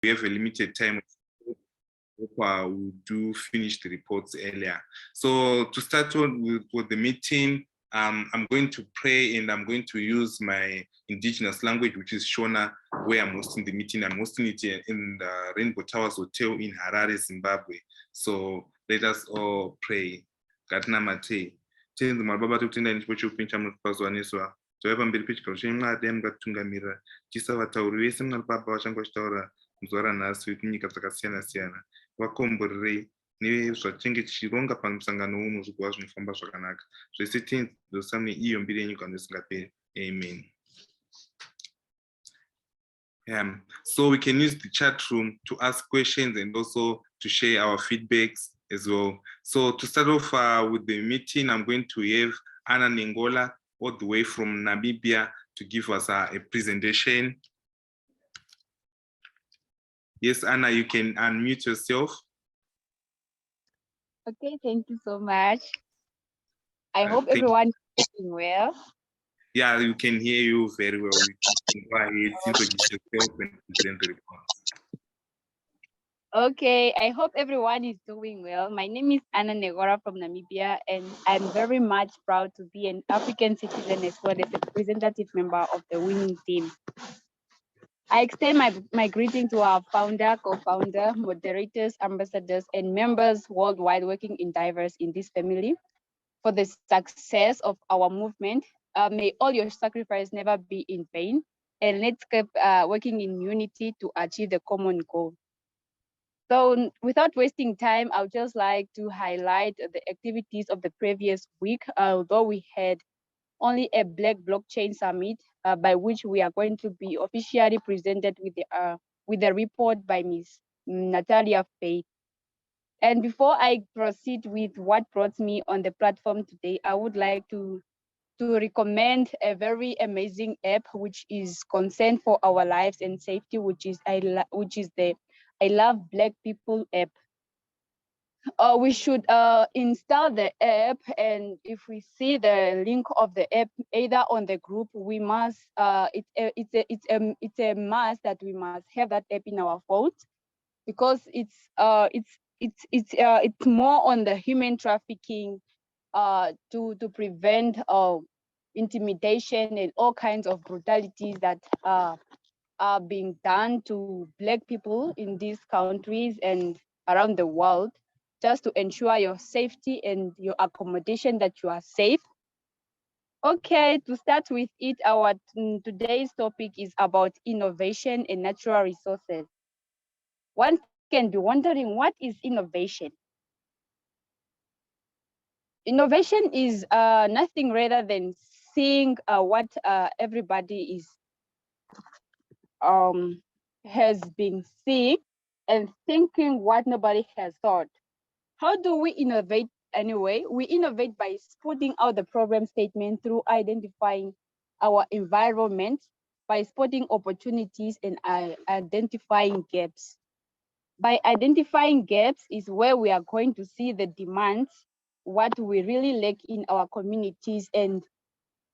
we have a limited time. We'll do finish the reports earlier. So to start with the meeting, I'm going to pray and I'm going to use my indigenous language, which is Shona, where I'm hosting the meeting. I'm hosting it in the Rainbow Towers Hotel in Harare, Zimbabwe. So let us all pray. Gatna mate. Tenzi mababa tukutenda nichipo pincha mukupazwaniswa. Toyapa mberi pechikaro chemwari yamukatungamirira. Tisa vatauri vese mwari baba vachanga vachitaura muzora nhasi kunyika dzakasiyana-siyana. Vakomborerei nezvatinenge tichironga pamusangano uno zvikuva zvinofamba zvakanaka. Zvese tenzi ndosamune iyo mbiri yenyika ndosingaperi. Amen. So we can use the chat room to ask questions and also to share our feedbacks as well. So to start off with the meeting, I'm going to have Anna Nengola all the way from Namibia to give us a presentation. Yes, Anna, you can unmute yourself. Okay, thank you so much. I hope everyone is doing well. Yeah, you can hear you very well. You can go ahead, introduce yourself and present the report. Okay, I hope everyone is doing well. My name is Anna Negora from Namibia, and I'm very much proud to be an African citizen as well as a representative member of the winning team. I extend my greeting to our founder, co-founder, moderators, ambassadors, and members worldwide working in diverse in this family for the success of our movement. May all your sacrifice never be in vain, and let's keep working in unity to achieve the common goal. So without wasting time, I would just like to highlight the activities of the previous week, although we had only a Black Blockchain Summit, by which we are going to be officially presented with the report by Ms. Natalia Faye. And before I proceed with what brought me on the platform today, I would like to recommend a very amazing app which is concerned for our lives and safety, which is the I Love Black People app. We should install the app, and if we see the link of the app either on the group, we must it's a must that we must have that app in our phones, because it's more on the human trafficking to prevent intimidation and all kinds of brutalities that are being done to Black people in these countries and around the world, just to ensure your safety and your accommodation, that you are safe. Okay, to start with it, our today's topic is about innovation and natural resources. One can be wondering, what is innovation? Innovation is nothing rather than seeing what everybody is has been seeing and thinking what nobody has thought. How do we innovate anyway? We innovate by spotting out the problem statement through identifying our environment, by spotting opportunities and identifying gaps. By identifying gaps is where we are going to see the demands, what we really lack in our communities, and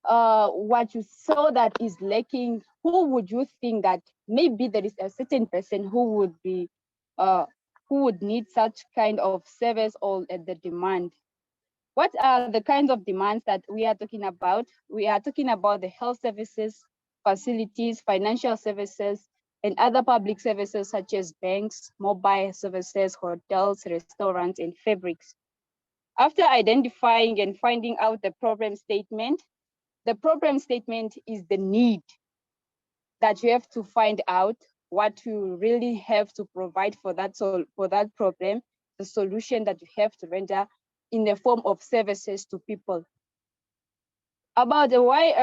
what you saw that is lacking. Who would you think that maybe there is a certain person who would need such kind of service or the demand? What are the kinds of demands that we are talking about? We are talking about the health services, facilities, financial services, and other public services such as banks, mobile services, hotels, restaurants, and fabrics. After identifying and finding out the problem statement is the need that you have to find out what you really have to provide for that problem, the solution that you have to render in the form of services to people. About why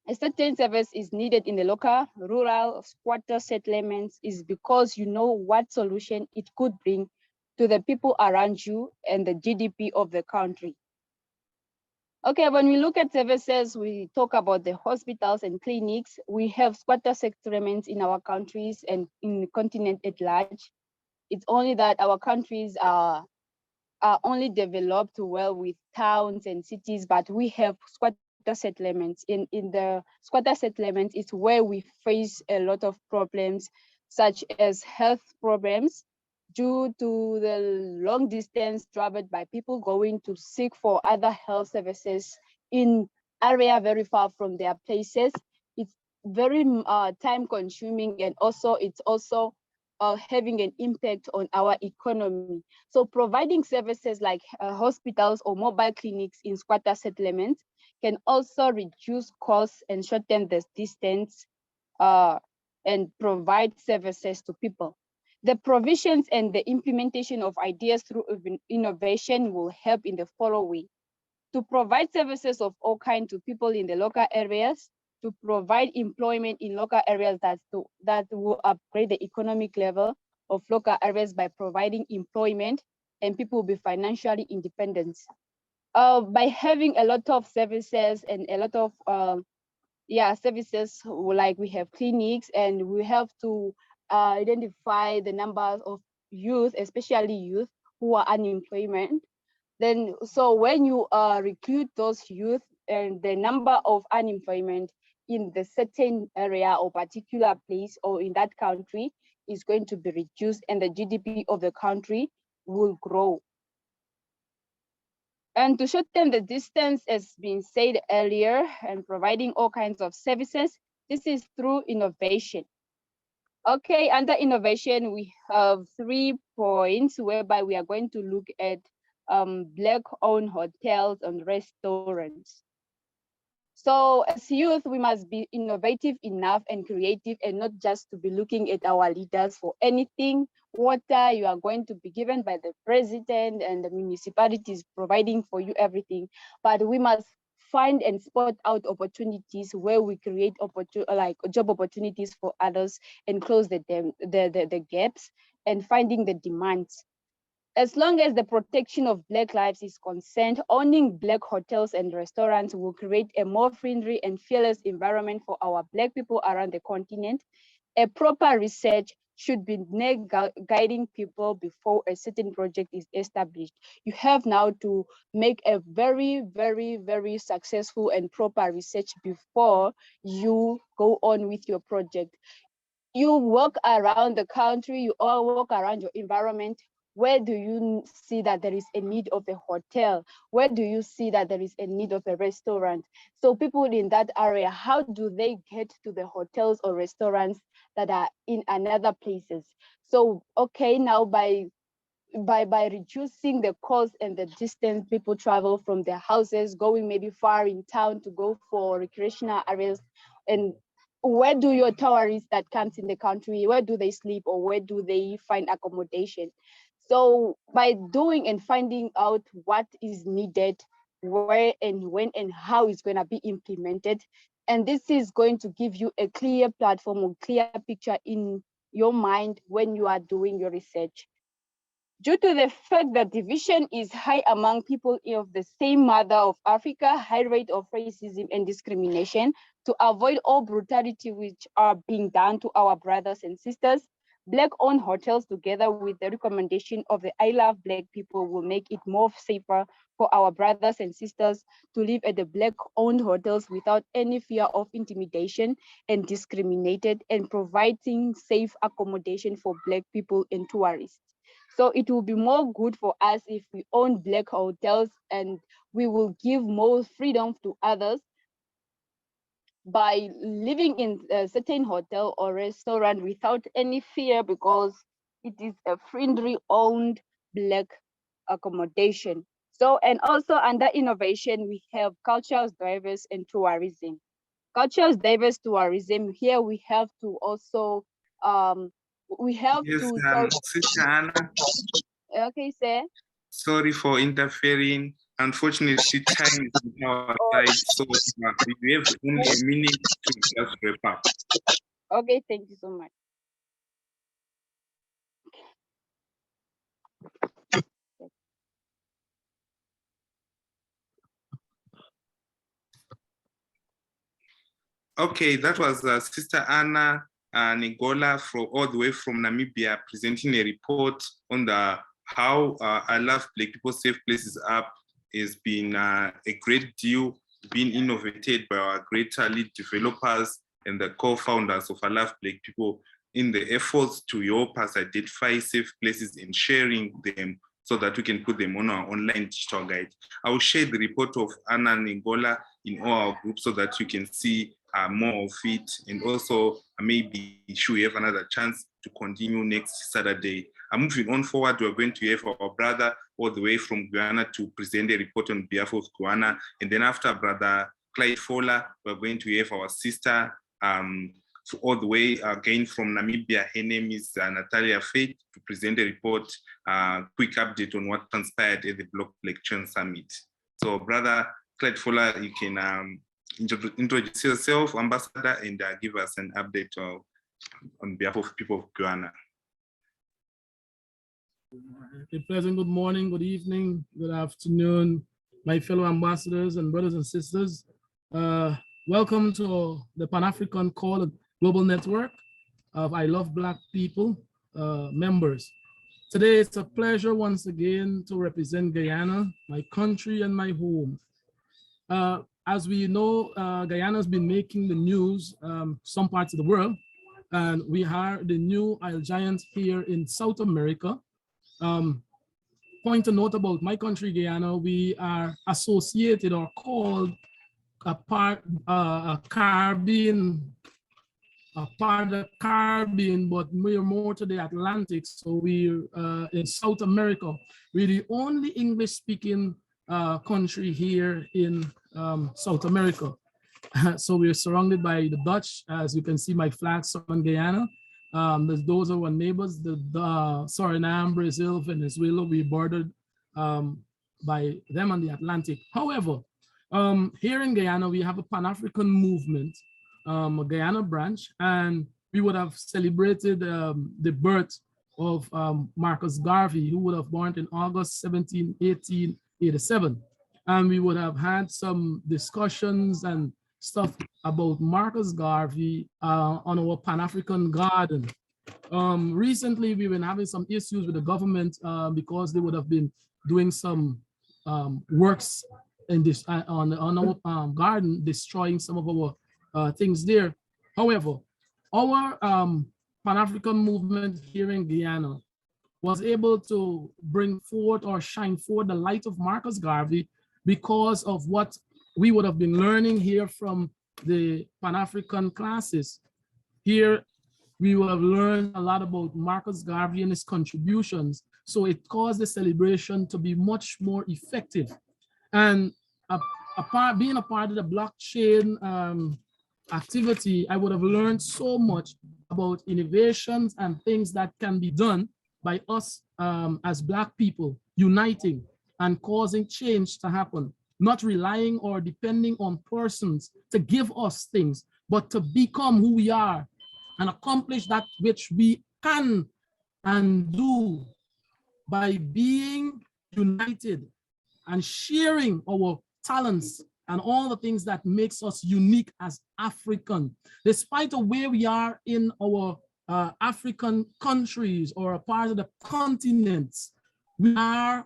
a certain service is needed in the local, rural, squatter settlements is because you know what solution it could bring to the people around you and the GDP of the country. Okay, when we look at services, we talk about the hospitals and clinics. We have squatter settlements in our countries and in the continent at large. It's only that our countries are only developed well with towns and cities, but we have squatter settlements. In the squatter settlements, it's where we face a lot of problems such as health problems due to the long distance traveled by people going to seek for other health services in area very far from their places. It's very time consuming, and also it's also having an impact on our economy. So providing services like hospitals or mobile clinics in squatter settlements can also reduce costs and shorten the distance and provide services to people. The provisions and the implementation of ideas through innovation will help in the following: to provide services of all kinds to people in the local areas, to provide employment in local areas that will upgrade the economic level of local areas by providing employment, and people will be financially independent. By having a lot of services and a lot of services, like we have clinics, and we have to identify the numbers of youth, especially youth who are unemployment. Then, so when you recruit those youth, and the number of unemployment in the certain area or particular place or in that country is going to be reduced, and the GDP of the country will grow. And to shorten the distance, as been said earlier, and providing all kinds of services, this is through innovation. Okay, under innovation, we have 3 points whereby we are going to look at Black-owned hotels and restaurants. So as youth, we must be innovative enough and creative, and not just to be looking at our leaders for anything. Water, you are going to be given by the president, and the municipalities providing for you everything. But we must find and spot out opportunities where we create job opportunities for others, and close the gaps, and finding the demands. As long as the protection of Black lives is concerned, owning Black hotels and restaurants will create a more friendly and fearless environment for our Black people around the continent. A proper research should be guiding people before a certain project is established. You have now to make a very, very, very successful and proper research before you go on with your project. You walk around the country, you all walk around your environment. Where do you see that there is a need of a hotel? Where do you see that there is a need of a restaurant? So people in that area, how do they get to the hotels or restaurants that are in another places? So, okay, now by reducing the cost and the distance people travel from their houses, going maybe far in town to go for recreational areas, and where do your tourists that comes in the country, where do they sleep, or where do they find accommodation? So by doing and finding out what is needed, where and when and how it's going to be implemented, and this is going to give you a clear platform or clear picture in your mind when you are doing your research. Due to the fact that division is high among people of the same mother of Africa, high rate of racism and discrimination, to avoid all brutality which are being done to our brothers and sisters, Black-owned hotels, together with the recommendation of the I Love Black People, will make it more safer for our brothers and sisters to live at the Black-owned hotels without any fear of intimidation and discriminated, and providing safe accommodation for Black people and tourists. So it will be more good for us if we own Black hotels, and we will give more freedom to others by living in a certain hotel or restaurant without any fear, because it is a friendly owned Black accommodation. So, and also under innovation, we have cultures, diverse, and tourism. Cultures, diverse, tourism. Here we have to also Yes, sorry. Sister Anna, Okay, sir. sorry for interfering. Unfortunately, time is on our side, so we have only a minute to just wrap up. Okay, thank you so much. Okay, that was Sister Anna Nigola all the way from Namibia, presenting a report on how I Love Black People Safe Places app has been a great deal, being innovated by our great lead developers and the co-founders of I Love Black People. in the efforts to help us identify safe places and sharing them so that we can put them on our online digital guide. I will share the report of Anna Ngola in all our groups so that you can see more of it. And also maybe should we have another chance to continue next Saturday. Moving on forward, we're going to have our brother all the way from Guyana to present a report on behalf of Guyana. And then after Brother Clyde Fowler, we're going to have our sister all the way again from Namibia. Her name is Natalia Faith to present a report, quick update on what transpired at the Block Election Summit. So Brother Clyde Fowler, you can introduce yourself, Ambassador, and give us an update on behalf of people of Guyana. A pleasant good morning, good evening, good afternoon, my fellow ambassadors and brothers and sisters. Welcome to the Pan-African Call Global Network of I Love Black People members. Today, it's a pleasure once again to represent Guyana, my country and my home. As we know, Guyana has been making the news some parts of the world, and we are the new Isle Giant here in South America. Point to note about my country, Guyana, we are associated or called a part of the Caribbean, but we're more to the Atlantic. So we're in South America. We're the only English-speaking country here in South America. So we're surrounded by the Dutch. As you can see, my flag on Guyana. Those are our neighbors, the Suriname, Brazil, Venezuela. We bordered by them on the Atlantic. However, here in Guyana, we have a Pan-African movement, a Guyana branch, and we would have celebrated the birth of Marcus Garvey, who would have born in August 17, 1887. And we would have had some discussions and stuff about Marcus Garvey on our Pan-African garden. Recently, we've been having some issues with the government because they would have been doing some works in this on our garden, destroying some of our things there. However, our Pan-African movement here in Guyana was able to bring forth or shine forth the light of Marcus Garvey because of what we would have been learning here from the Pan-African classes. Here, we would have learned a lot about Marcus Garvey and his contributions. So it caused the celebration to be much more effective. And being a part of the blockchain activity, I would have learned so much about innovations and things that can be done by us as Black people uniting and causing change to happen, not relying or depending on persons to give us things, but to become who we are and accomplish that which we can and do by being united and sharing our talents and all the things that makes us unique as African. Despite of where we are in our African countries or a part of the continents, we are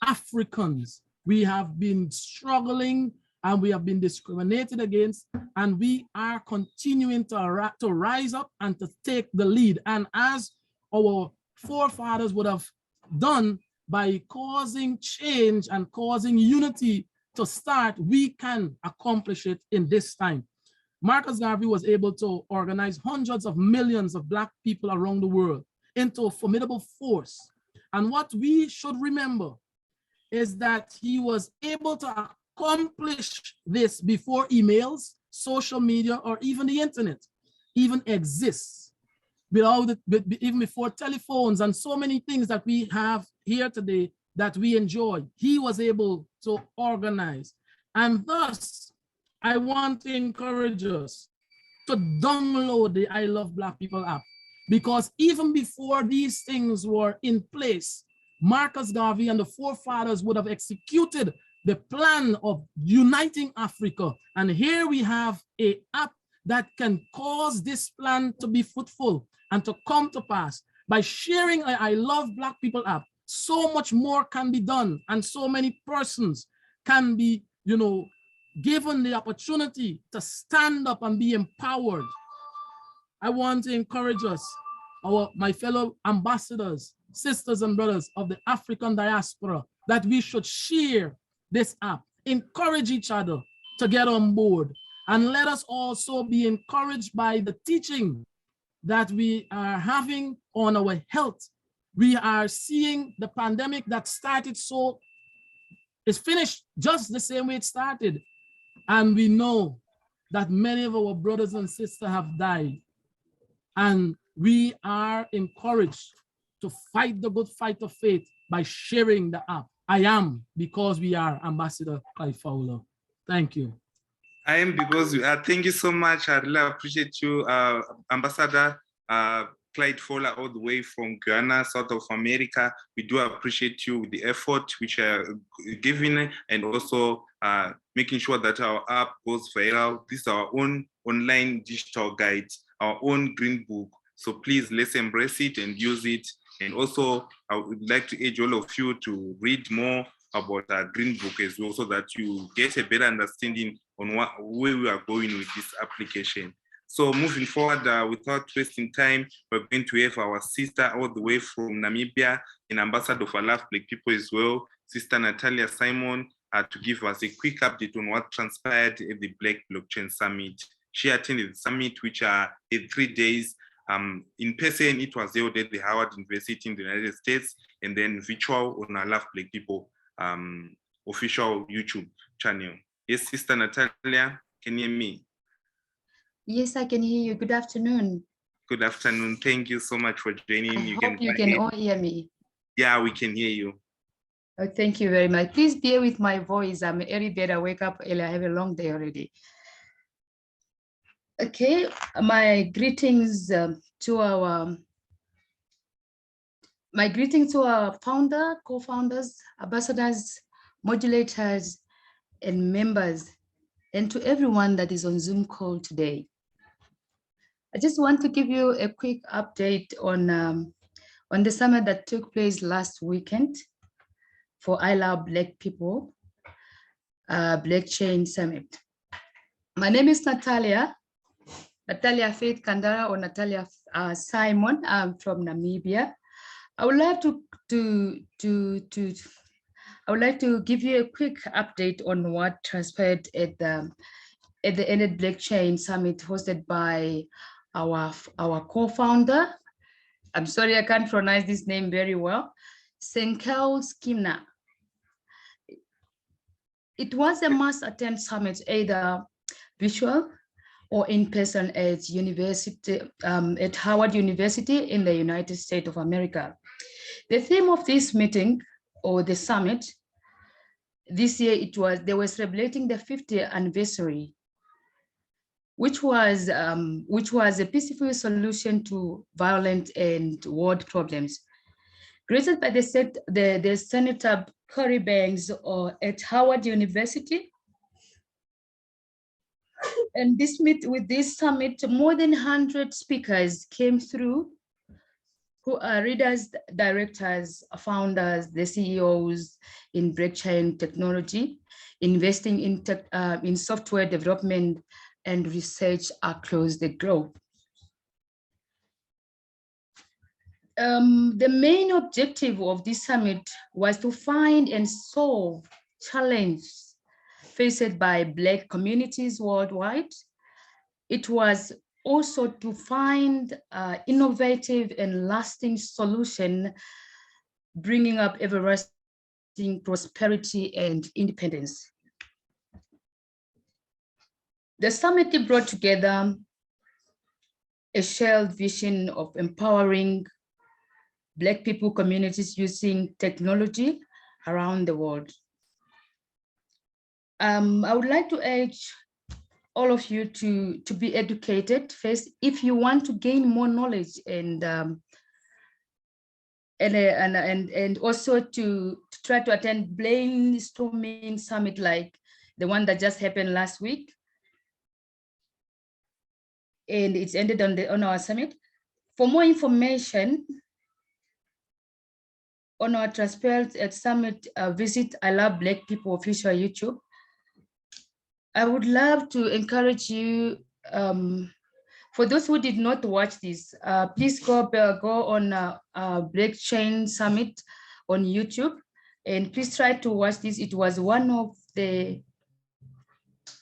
Africans. We have been struggling and we have been discriminated against, and we are continuing to rise up and to take the lead. And as our forefathers would have done by causing change and causing unity to start, we can accomplish it in this time. Marcus Garvey was able to organize hundreds of millions of Black people around the world into a formidable force. And what we should remember is that he was able to accomplish this before emails, social media, or even the internet even exists. Even before telephones and so many things that we have here today that we enjoy, he was able to organize. And thus, I want to encourage us to download the I Love Black People app, because even before these things were in place, Marcus Garvey and the forefathers would have executed the plan of uniting Africa. And here we have an app that can cause this plan to be fruitful and to come to pass. By sharing I Love Black People app, so much more can be done, and so many persons can be, given the opportunity to stand up and be empowered. I want to encourage us my fellow ambassadors, sisters and brothers of the African diaspora, that we should share this app, encourage each other to get on board, and let us also be encouraged by the teaching that we are having on our health. We are seeing the pandemic that started is finished just the same way it started. And we know that many of our brothers and sisters have died. And we are encouraged to fight the good fight of faith by sharing the app. I am because we are, Ambassador Clyde Fowler. Thank you. I am because you are. Thank you so much. I really appreciate you, Ambassador Clyde Fowler, all the way from Guyana, South of America. We do appreciate you with the effort which are giving, and also making sure that our app goes viral. This is our own online digital guide, our own green book. So please, let's embrace it and use it. And also, I would like to urge all of you to read more about our green book as well, so that you get a better understanding on where we are going with this application. So moving forward, without wasting time, we're going to have our sister all the way from Namibia, an ambassador for Love Black People as well, Sister Natalia Simon, to give us a quick update on what transpired at the Black Blockchain Summit. She attended the summit, which are 3 days. In person, it was held at the Howard University in the United States, and then virtual on our Love Black People official YouTube channel. Yes, Sister Natalia, can you hear me? Yes, I can hear you. Good afternoon. Good afternoon. Thank you so much for joining. I hope you can all hear me. Yeah, we can hear you. Oh, thank you very much. Please bear with my voice. I'm early bed. I wake up early. I have a long day already. Okay, my greetings to our founder, co-founders, ambassadors, modulators, and members, and to everyone that is on Zoom call today. I just want to give you a quick update on the summit that took place last weekend for I Love Black People, Blockchain Summit. My name is Natalia Faith Kandara, or Natalia Simon. I'm from Namibia. I would like to give you a quick update on what transpired at the Ended Blockchain Summit hosted by our co-founder. I'm sorry, I can't pronounce this name very well. Senkel Skimna. It was a must-attend summit, either virtual or in person at at Howard University in the United States of America. The theme of this meeting, or the summit, this year they were celebrating the 50th anniversary, which was a peaceful solution to violent and world problems, created by the Senator Corey Banks at Howard University. And with this summit, more than 100 speakers came through, who are readers, directors, founders, the CEOs in blockchain technology, investing in software development and research across the globe. The main objective of this summit was to find and solve challenges faced by Black communities worldwide. It was also to find innovative and lasting solution, bringing up everlasting prosperity and independence. The summit brought together a shared vision of empowering Black people communities using technology around the world. I would like to urge all of you to be educated first. If you want to gain more knowledge and also to try to attend brainstorming summit like the one that just happened last week, and it's ended on our summit. For more information on our Transparent at Summit, visit I Love Black People official YouTube. I would love to encourage you For those who did not watch this, please go on Black Chain Summit on YouTube, and please try to watch this. It was one of the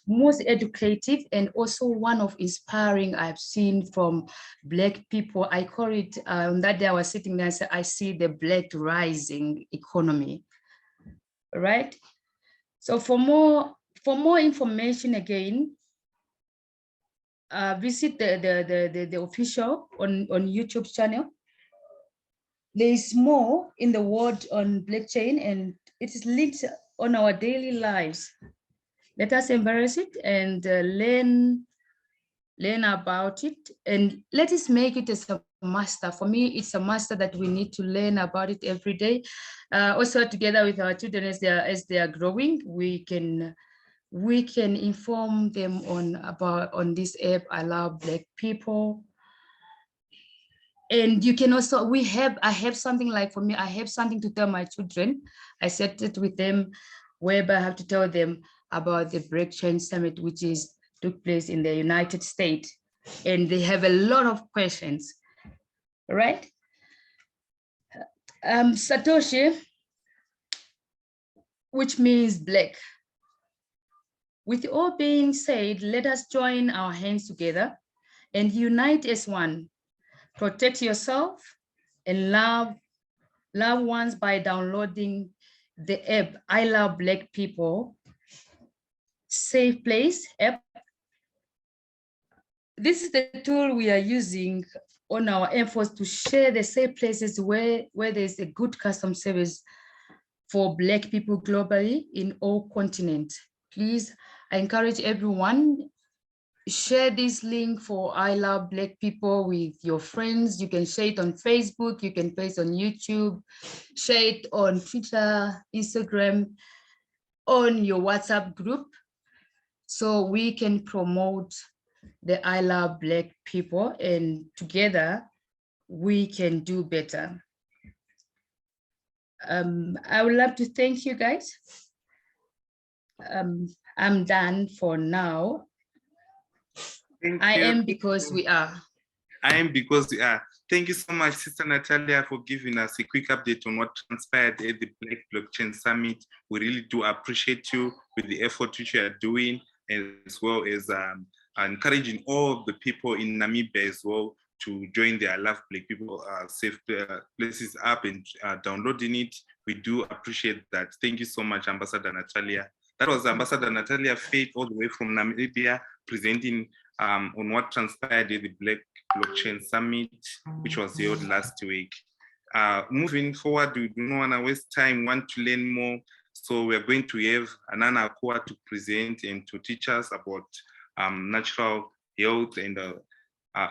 most educative and also one of inspiring I've seen from Black people. I call it, that day I was sitting there and said, I see the Black rising economy, right? So for more information again, visit the official on YouTube channel. There is more in the world on blockchain, and it is linked on our daily lives. Let us embrace it and learn about it, and let us make it as a master. For me, it's a master that we need to learn about it every day. Also, together with our children, as they are growing, we can inform them on this app. I love Black people. And you can also, I have something like, for me, I have something to tell my children. I set it with them, whereby I have to tell them about the Blockchain Summit, which took place in the United States. And they have a lot of questions, right? Satoshi, which means Black. With all being said, let us join our hands together and unite as one. Protect yourself and love ones by downloading the app I Love Black People Safe Place app. This is the tool we are using on our efforts to share the safe places where there's a good customer service for Black people globally in all continents. Please, I encourage everyone, share this link for I Love Black People with your friends. You can share it on Facebook, you can paste on YouTube, share it on Twitter, Instagram, on your WhatsApp group, so we can promote the I Love Black People, and together we can do better. I would love to thank you guys. I'm done for now. I am because we are. I am because we are. Thank you so much, Sister Natalia, for giving us a quick update on what transpired at the Black Blockchain Summit. We really do appreciate you with the effort which you are doing, as well as encouraging all of the people in Namibia as well to join the I Love Black People Safe Places app and downloading it. We do appreciate that. Thank you so much, Ambassador Natalia. That was Ambassador Natalia Faith, all the way from Namibia, presenting on what transpired at the Black Blockchain Summit, which was held last week. Moving forward, we don't want to waste time, want to learn more. So we're going to have Anana Akua to present and to teach us about natural health, and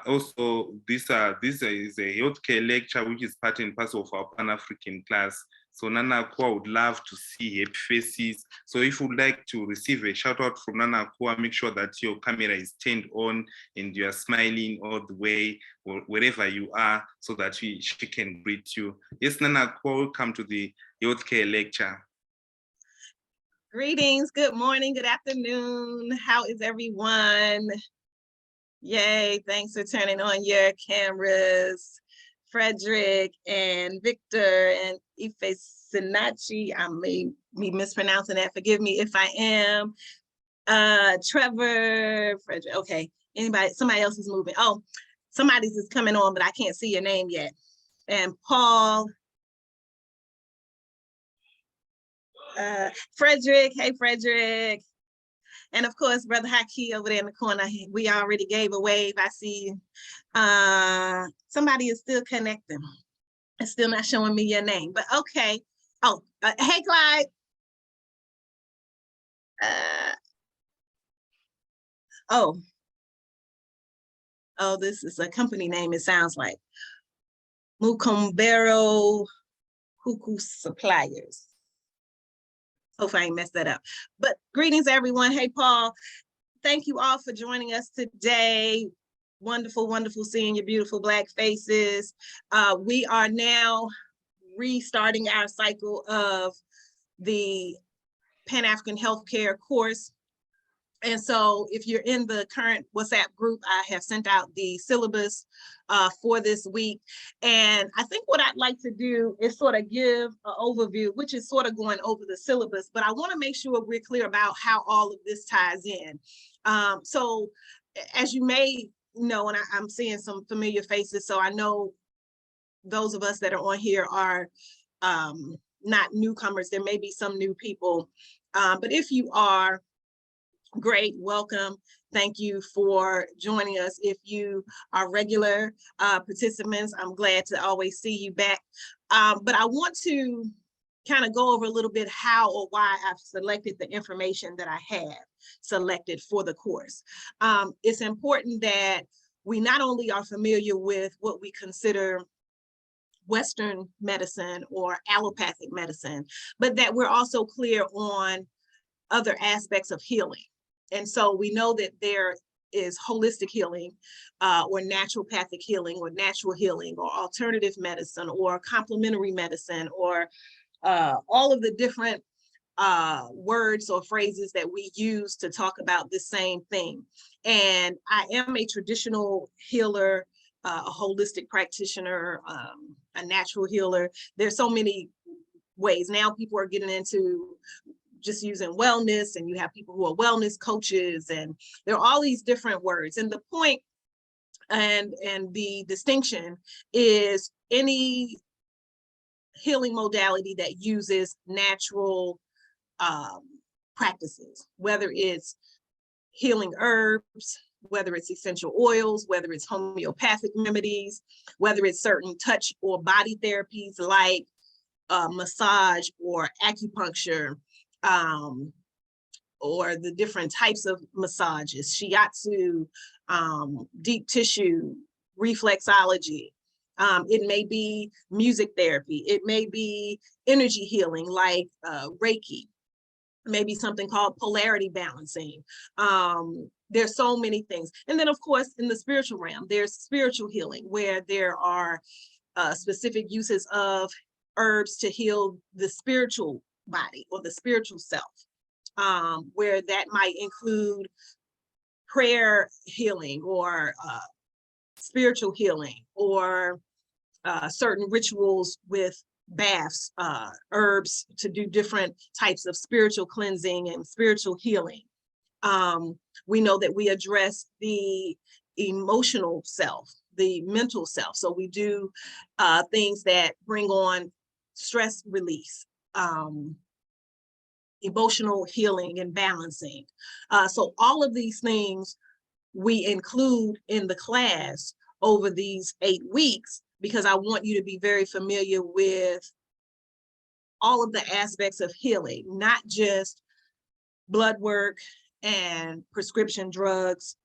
also this is a healthcare lecture which is part and parcel of our Pan-African class. So Nana Akua would love to see happy faces. So if you would like to receive a shout out from Nana Akua, make sure that your camera is turned on and you are smiling all the way, or wherever you are, so that she can greet you. Yes, Nana Akua, welcome to the healthcare lecture. Greetings, good morning, good afternoon. How is everyone? Yay, thanks for turning on your cameras. Frederick and Victor and Ife Sinachi, I may be mispronouncing that, forgive me if I am. Trevor, Frederick, okay. Somebody else is moving. Oh, somebody's is coming on, but I can't see your name yet. And Paul. Frederick, hey Frederick. And of course, Brother Haki over there in the corner, we already gave a wave, I see. Somebody is still connecting. It's still not showing me your name, but okay. Oh, hey Clyde. Oh, this is a company name, it sounds like. Mukombero Huku Suppliers. Hopefully I ain't messed that up. But greetings, everyone. Hey, Paul. Thank you all for joining us today. Wonderful, wonderful seeing your beautiful Black faces. We are now restarting our cycle of the Pan-African Healthcare course. And so if you're in the current WhatsApp group, I have sent out the syllabus for this week. And I think what I'd like to do is sort of give an overview, which is sort of going over the syllabus, but I want to make sure we're clear about how all of this ties in. So as you may know, and I'm seeing some familiar faces, so I know those of us that are on here are not newcomers. There may be some new people, but if you are, great, welcome. Thank you for joining us. If you are regular participants, I'm glad to always see you back. But I want to kind of go over a little bit how or why I've selected the information that I have selected for the course. It's important that we not only are familiar with what we consider Western medicine or allopathic medicine, but that we're also clear on other aspects of healing. And so we know that there is holistic healing or naturopathic healing or natural healing or alternative medicine or complementary medicine or all of the different words or phrases that we use to talk about the same thing. And I am a traditional healer, a holistic practitioner, a natural healer. There's so many ways. Now people are getting into just using wellness, and you have people who are wellness coaches, and there are all these different words. And the point and the distinction is any healing modality that uses natural practices, whether it's healing herbs, whether it's essential oils, whether it's homeopathic remedies, whether it's certain touch or body therapies like massage or acupuncture, or the different types of massages, shiatsu, deep tissue, reflexology. It may be music therapy. It may be energy healing like Reiki. Maybe something called polarity balancing. There's so many things. And then of course, in the spiritual realm, there's spiritual healing where there are specific uses of herbs to heal the spiritual body or the spiritual self, where that might include prayer healing or spiritual healing or certain rituals with baths, herbs to do different types of spiritual cleansing and spiritual healing. We know that we address the emotional self, the mental self. So we do things that bring on stress release, emotional healing and balancing. So all of these things we include in the class over these 8 weeks, because I want you to be very familiar with all of the aspects of healing, not just blood work and prescription drugs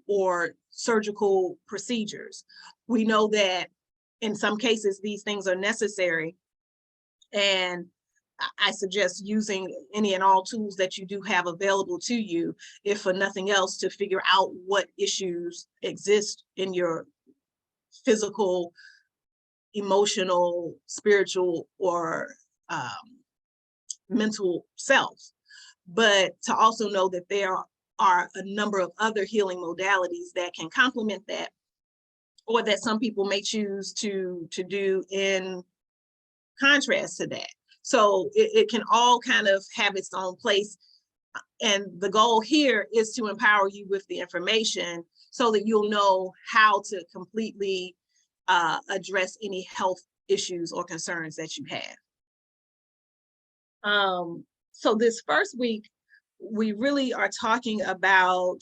or surgical procedures. We know that in some cases, these things are necessary, and I suggest using any and all tools that you do have available to you, if for nothing else, to figure out what issues exist in your physical, emotional, spiritual, or mental self. But to also know that there are a number of other healing modalities that can complement that, or that some people may choose to do in contrast to that. So it can all kind of have its own place. And the goal here is to empower you with the information so that you'll know how to completely address any health issues or concerns that you have. So this first week, we really are talking about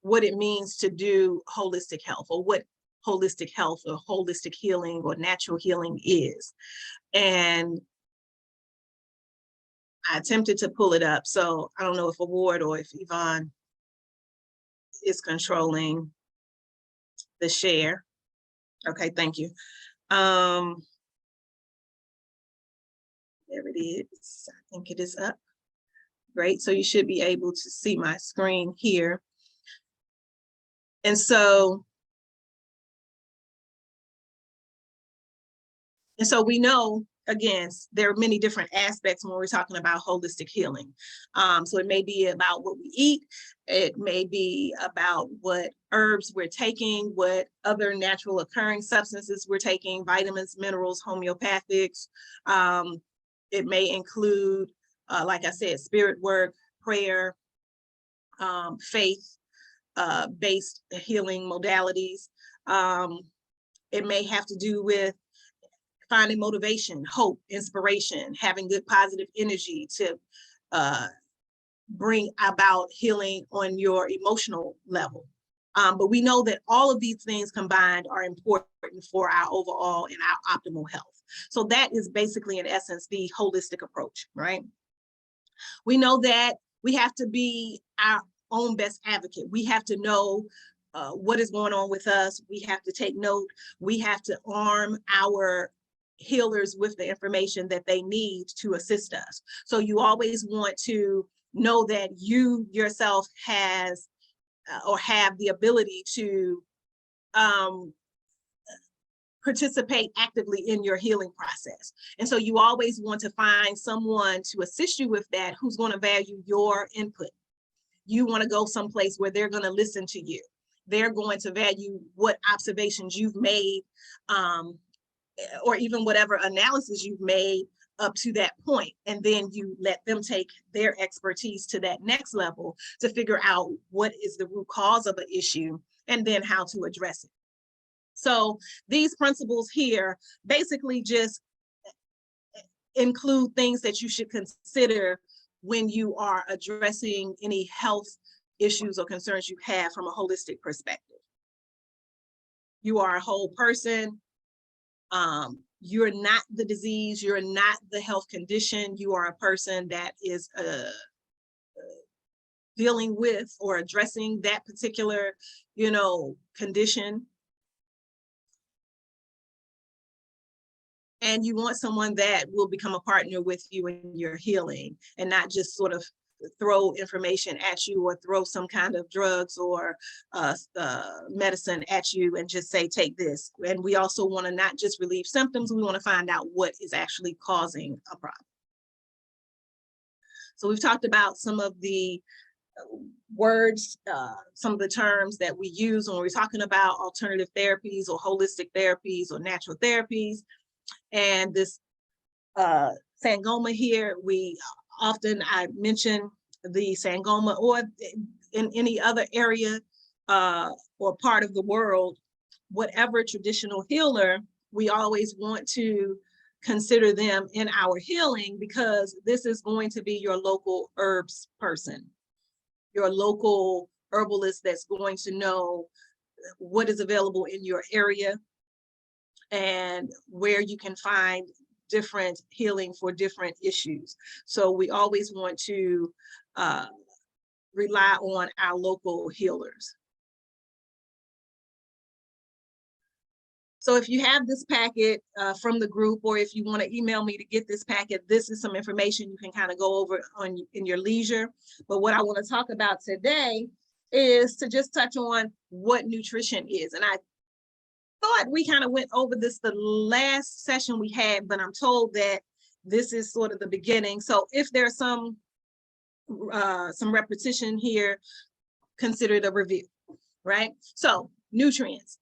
what it means to do holistic health, or what holistic health or holistic healing or natural healing is. And I attempted to pull it up. So I don't know if Award or if Yvonne is controlling the share. Okay, thank you. There it is. I think it is up. Great. So you should be able to see my screen here. And so we know again, there are many different aspects when we're talking about holistic healing. So it may be about what we eat. It may be about what herbs we're taking, what other natural occurring substances we're taking, vitamins, minerals, homeopathics. It may include, like I said, spirit work, prayer, faith-based healing modalities. It may have to do with finding motivation, hope, inspiration, having good positive energy to bring about healing on your emotional level. But we know that all of these things combined are important for our overall and our optimal health. So that is basically, in essence, the holistic approach, right? We know that we have to be our own best advocate. We have to know what is going on with us. We have to take note. We have to arm our healers with the information that they need to assist us. So you always want to know that you yourself has or have the ability to participate actively in your healing process. And so you always want to find someone to assist you with that who's going to value your input. You want to go someplace where they're going to listen to you. They're going to value what observations you've made, or even whatever analysis you've made up to that point. And then you let them take their expertise to that next level to figure out what is the root cause of an issue and then how to address it. So these principles here basically just include things that you should consider when you are addressing any health issues or concerns you have from a holistic perspective. You are a whole person. You're not the disease. You're not the health condition. You are a person that is dealing with or addressing that particular, condition. And you want someone that will become a partner with you in your healing and not just sort of throw information at you or throw some kind of drugs or medicine at you and just say, take this. And we also want to not just relieve symptoms, we want to find out what is actually causing a problem. So we've talked about some of the words, some of the terms that we use when we're talking about alternative therapies or holistic therapies or natural therapies. And this Sangoma here, I mention the Sangoma, or in any other area or part of the world, whatever traditional healer, we always want to consider them in our healing, because this is going to be your local herbs person, your local herbalist that's going to know what is available in your area and where you can find different healing for different issues. So we always want to rely on our local healers. So if you have this packet from the group, or if you want to email me to get this packet, this is some information you can kind of go over in your leisure. But what I want to talk about today is to just touch on what nutrition is. And I thought we kind of went over this the last session we had, but I'm told that this is sort of the beginning. So if there's some repetition here, consider it a review, right? So nutrients.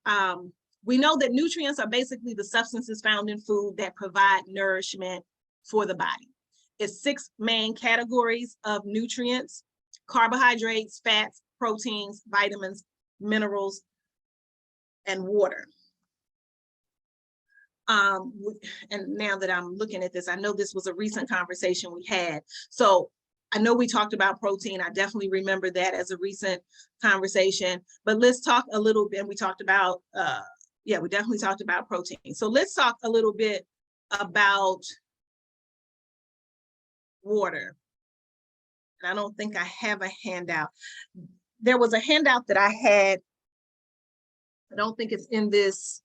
We know that nutrients are basically the substances found in food that provide nourishment for the body. It's 6 main categories of nutrients: carbohydrates, fats, proteins, vitamins, minerals, and water. And now that I'm looking at this, I know this was a recent conversation we had. So I know we talked about protein. I definitely remember that as a recent conversation, but let's talk a little bit. We talked about, we definitely talked about protein. So let's talk a little bit about water. And I don't think I have a handout. There was a handout that I had. I don't think it's in this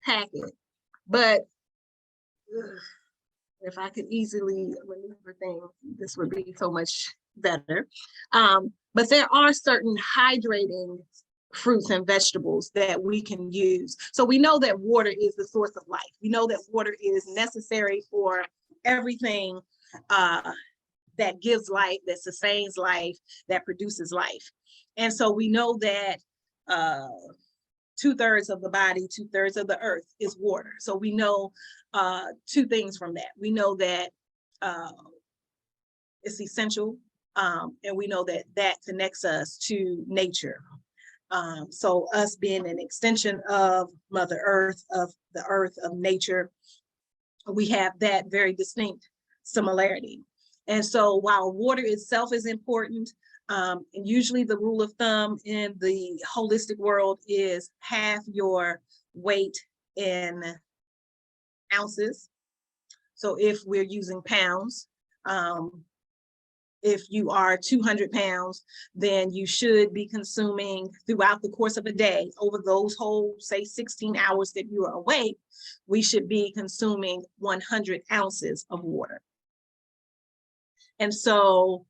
packet. But if I could easily remember things, this would be so much better. But there are certain hydrating fruits and vegetables that we can use. So we know that water is the source of life. We know that water is necessary for everything that gives life, that sustains life, that produces life. And so we know that 2/3 of the body, 2/3 of the earth is water. So we know two things from that. We know that it's essential, and we know that that connects us to nature. So us being an extension of Mother Earth, of the earth, of nature, we have that very distinct similarity. And so while water itself is important, and usually the rule of thumb in the holistic world is half your weight in ounces. So if we're using pounds, if you are 200 pounds, then you should be consuming throughout the course of a day, over those whole, say, 16 hours that you are awake, we should be consuming 100 ounces of water. And so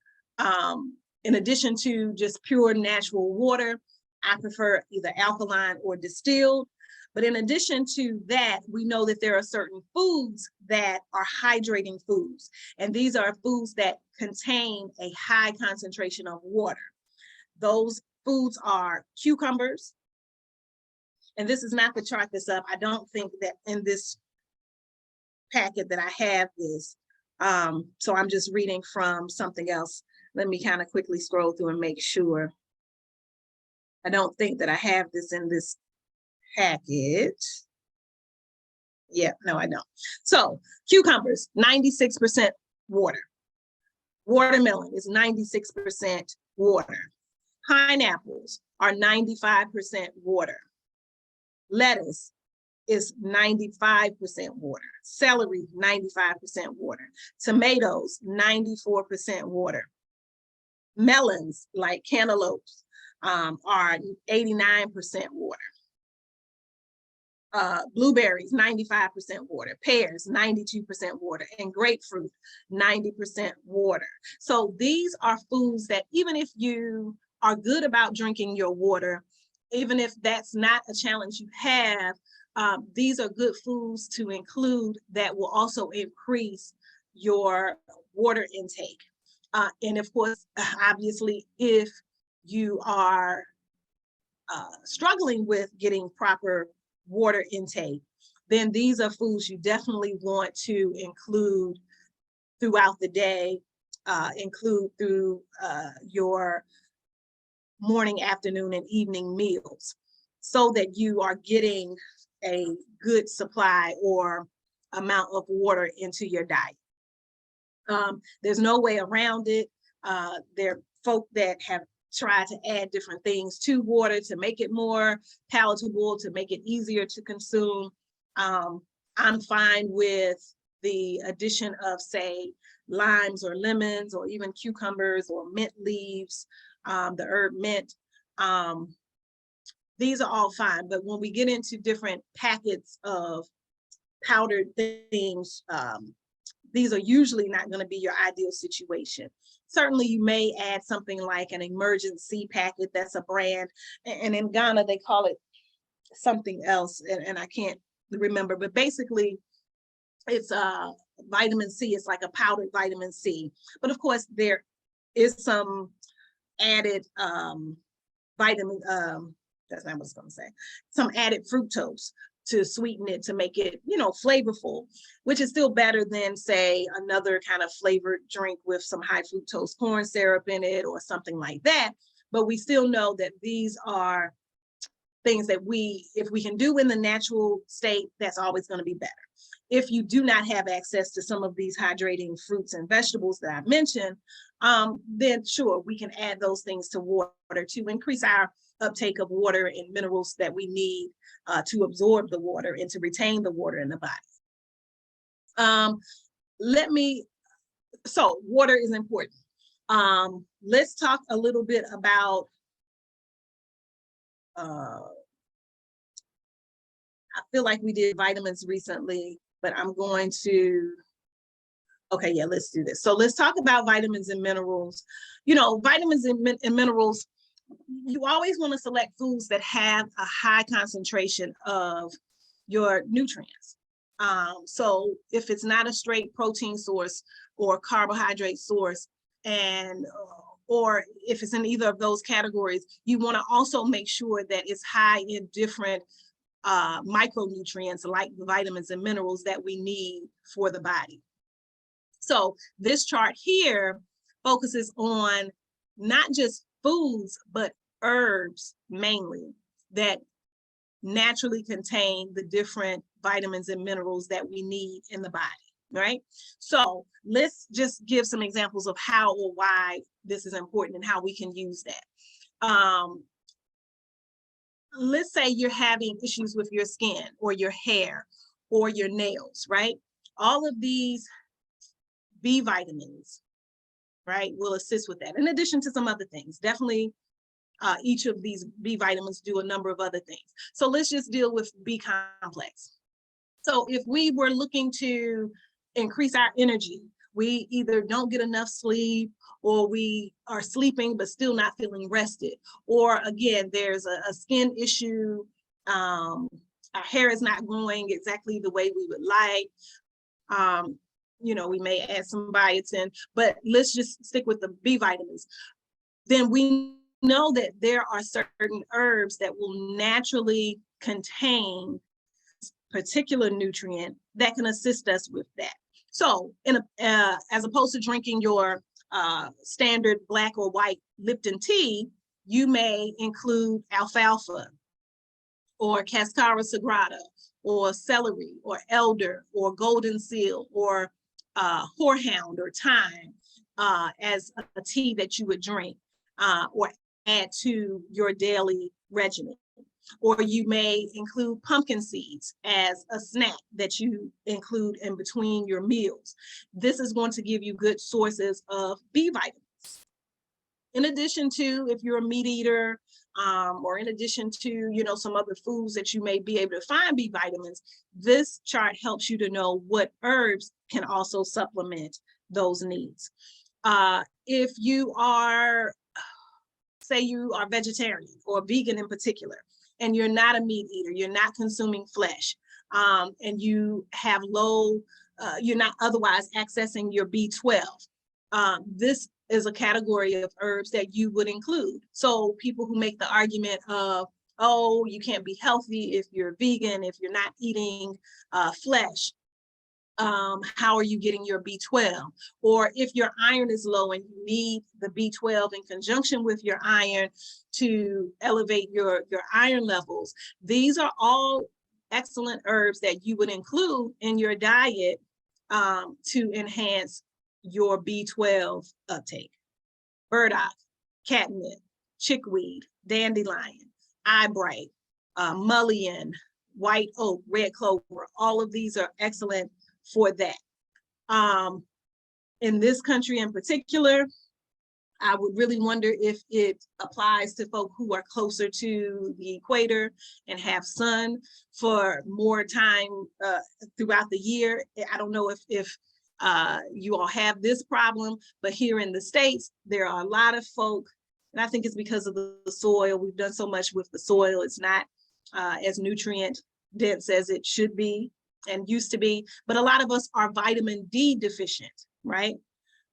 in addition to just pure natural water, I prefer either alkaline or distilled. But in addition to that, we know that there are certain foods that are hydrating foods. And these are foods that contain a high concentration of water. Those foods are cucumbers. And this is not to chart this up. I don't think that in this packet that I have this. So I'm just reading from something else. Let me kind of quickly scroll through and make sure. I don't think that I have this in this packet. Yeah, no, I don't. So cucumbers, 96% water. Watermelon is 96% water. Pineapples are 95% water. Lettuce is 95% water. Celery, 95% water. Tomatoes, 94% water. Melons, like cantaloupes, are 89% water. Blueberries, 95% water. Pears, 92% water. And grapefruit, 90% water. So these are foods that even if you are good about drinking your water, even if that's not a challenge you have, these are good foods to include that will also increase your water intake. And of course, obviously, if you are struggling with getting proper water intake, then these are foods you definitely want to include throughout the day, include through your morning, afternoon, and evening meals, so that you are getting a good supply or amount of water into your diet. There's no way around it. There are folk that have tried to add different things to water to make it more palatable, to make it easier to consume. I'm fine with the addition of, say, limes or lemons or even cucumbers or mint leaves, the herb mint. These are all fine, but when we get into different packets of powdered things, these are usually not going to be your ideal situation. Certainly you may add something like an emergency packet, that's a brand, and in Ghana they call it something else, and I can't remember, but basically it's vitamin C. It's like a powdered vitamin C, but of course there is some added vitamin, that's not what I was going to say, some added fructose to sweeten it, to make it, flavorful, which is still better than, say, another kind of flavored drink with some high fructose corn syrup in it or something like that. But we still know that these are things that if we can do in the natural state, that's always going to be better. If you do not have access to some of these hydrating fruits and vegetables that I mentioned, then sure, we can add those things to water to increase our uptake of water and minerals that we need to absorb the water and to retain the water in the body. So water is important. Let's talk a little bit about, I feel like we did vitamins recently, but I'm going to, okay, yeah, let's do this. So let's talk about vitamins and minerals. Vitamins and minerals, you always want to select foods that have a high concentration of your nutrients. So if it's not a straight protein source or carbohydrate source, and or if it's in either of those categories, you want to also make sure that it's high in different micronutrients like the vitamins and minerals that we need for the body. So this chart here focuses on not just foods, but herbs mainly that naturally contain the different vitamins and minerals that we need in the body, right? So let's just give some examples of how or why this is important and how we can use that. Let's say you're having issues with your skin or your hair or your nails, right? All of these B vitamins, right, will assist with that, in addition to some other things. Definitely each of these B vitamins do a number of other things. So let's just deal with B complex. So if we were looking to increase our energy, we either don't get enough sleep, or we are sleeping but still not feeling rested, or again, there's a skin issue, our hair is not growing exactly the way we would like, you know, we may add some biotin, but let's just stick with the B vitamins. Then we know that there are certain herbs that will naturally contain particular nutrient that can assist us with that. So as opposed to drinking your standard black or white Lipton tea, you may include alfalfa or cascara sagrada or celery or elder or golden seal or horehound or thyme as a tea that you would drink or add to your daily regimen. Or you may include pumpkin seeds as a snack that you include in between your meals. This is going to give you good sources of B vitamins. In addition to, if you're a meat eater, or in addition to, you know, some other foods that you may be able to find B vitamins, this chart helps you to know what herbs can also supplement those needs. If you are, say you are vegetarian or vegan in particular, and you're not a meat eater, you're not consuming flesh, and you have low, you're not otherwise accessing your B12, this is a category of herbs that you would include. So people who make the argument of, oh, you can't be healthy if you're vegan, if you're not eating flesh, how are you getting your B12? Or if your iron is low and you need the B12 in conjunction with your iron to elevate your iron levels, these are all excellent herbs that you would include in your diet to enhance your B12 uptake. Burdock, catnip, chickweed, dandelion, eyebright, mullein, white oak, red clover, all of these are excellent for that. In this country in particular, I would really wonder if it applies to folk who are closer to the equator and have sun for more time throughout the year. I don't know if you all have this problem, but here in the States, there are a lot of folk, and I think it's because of the soil. We've done so much with the soil. It's not as nutrient dense as it should be and used to be, but a lot of us are vitamin D deficient, right?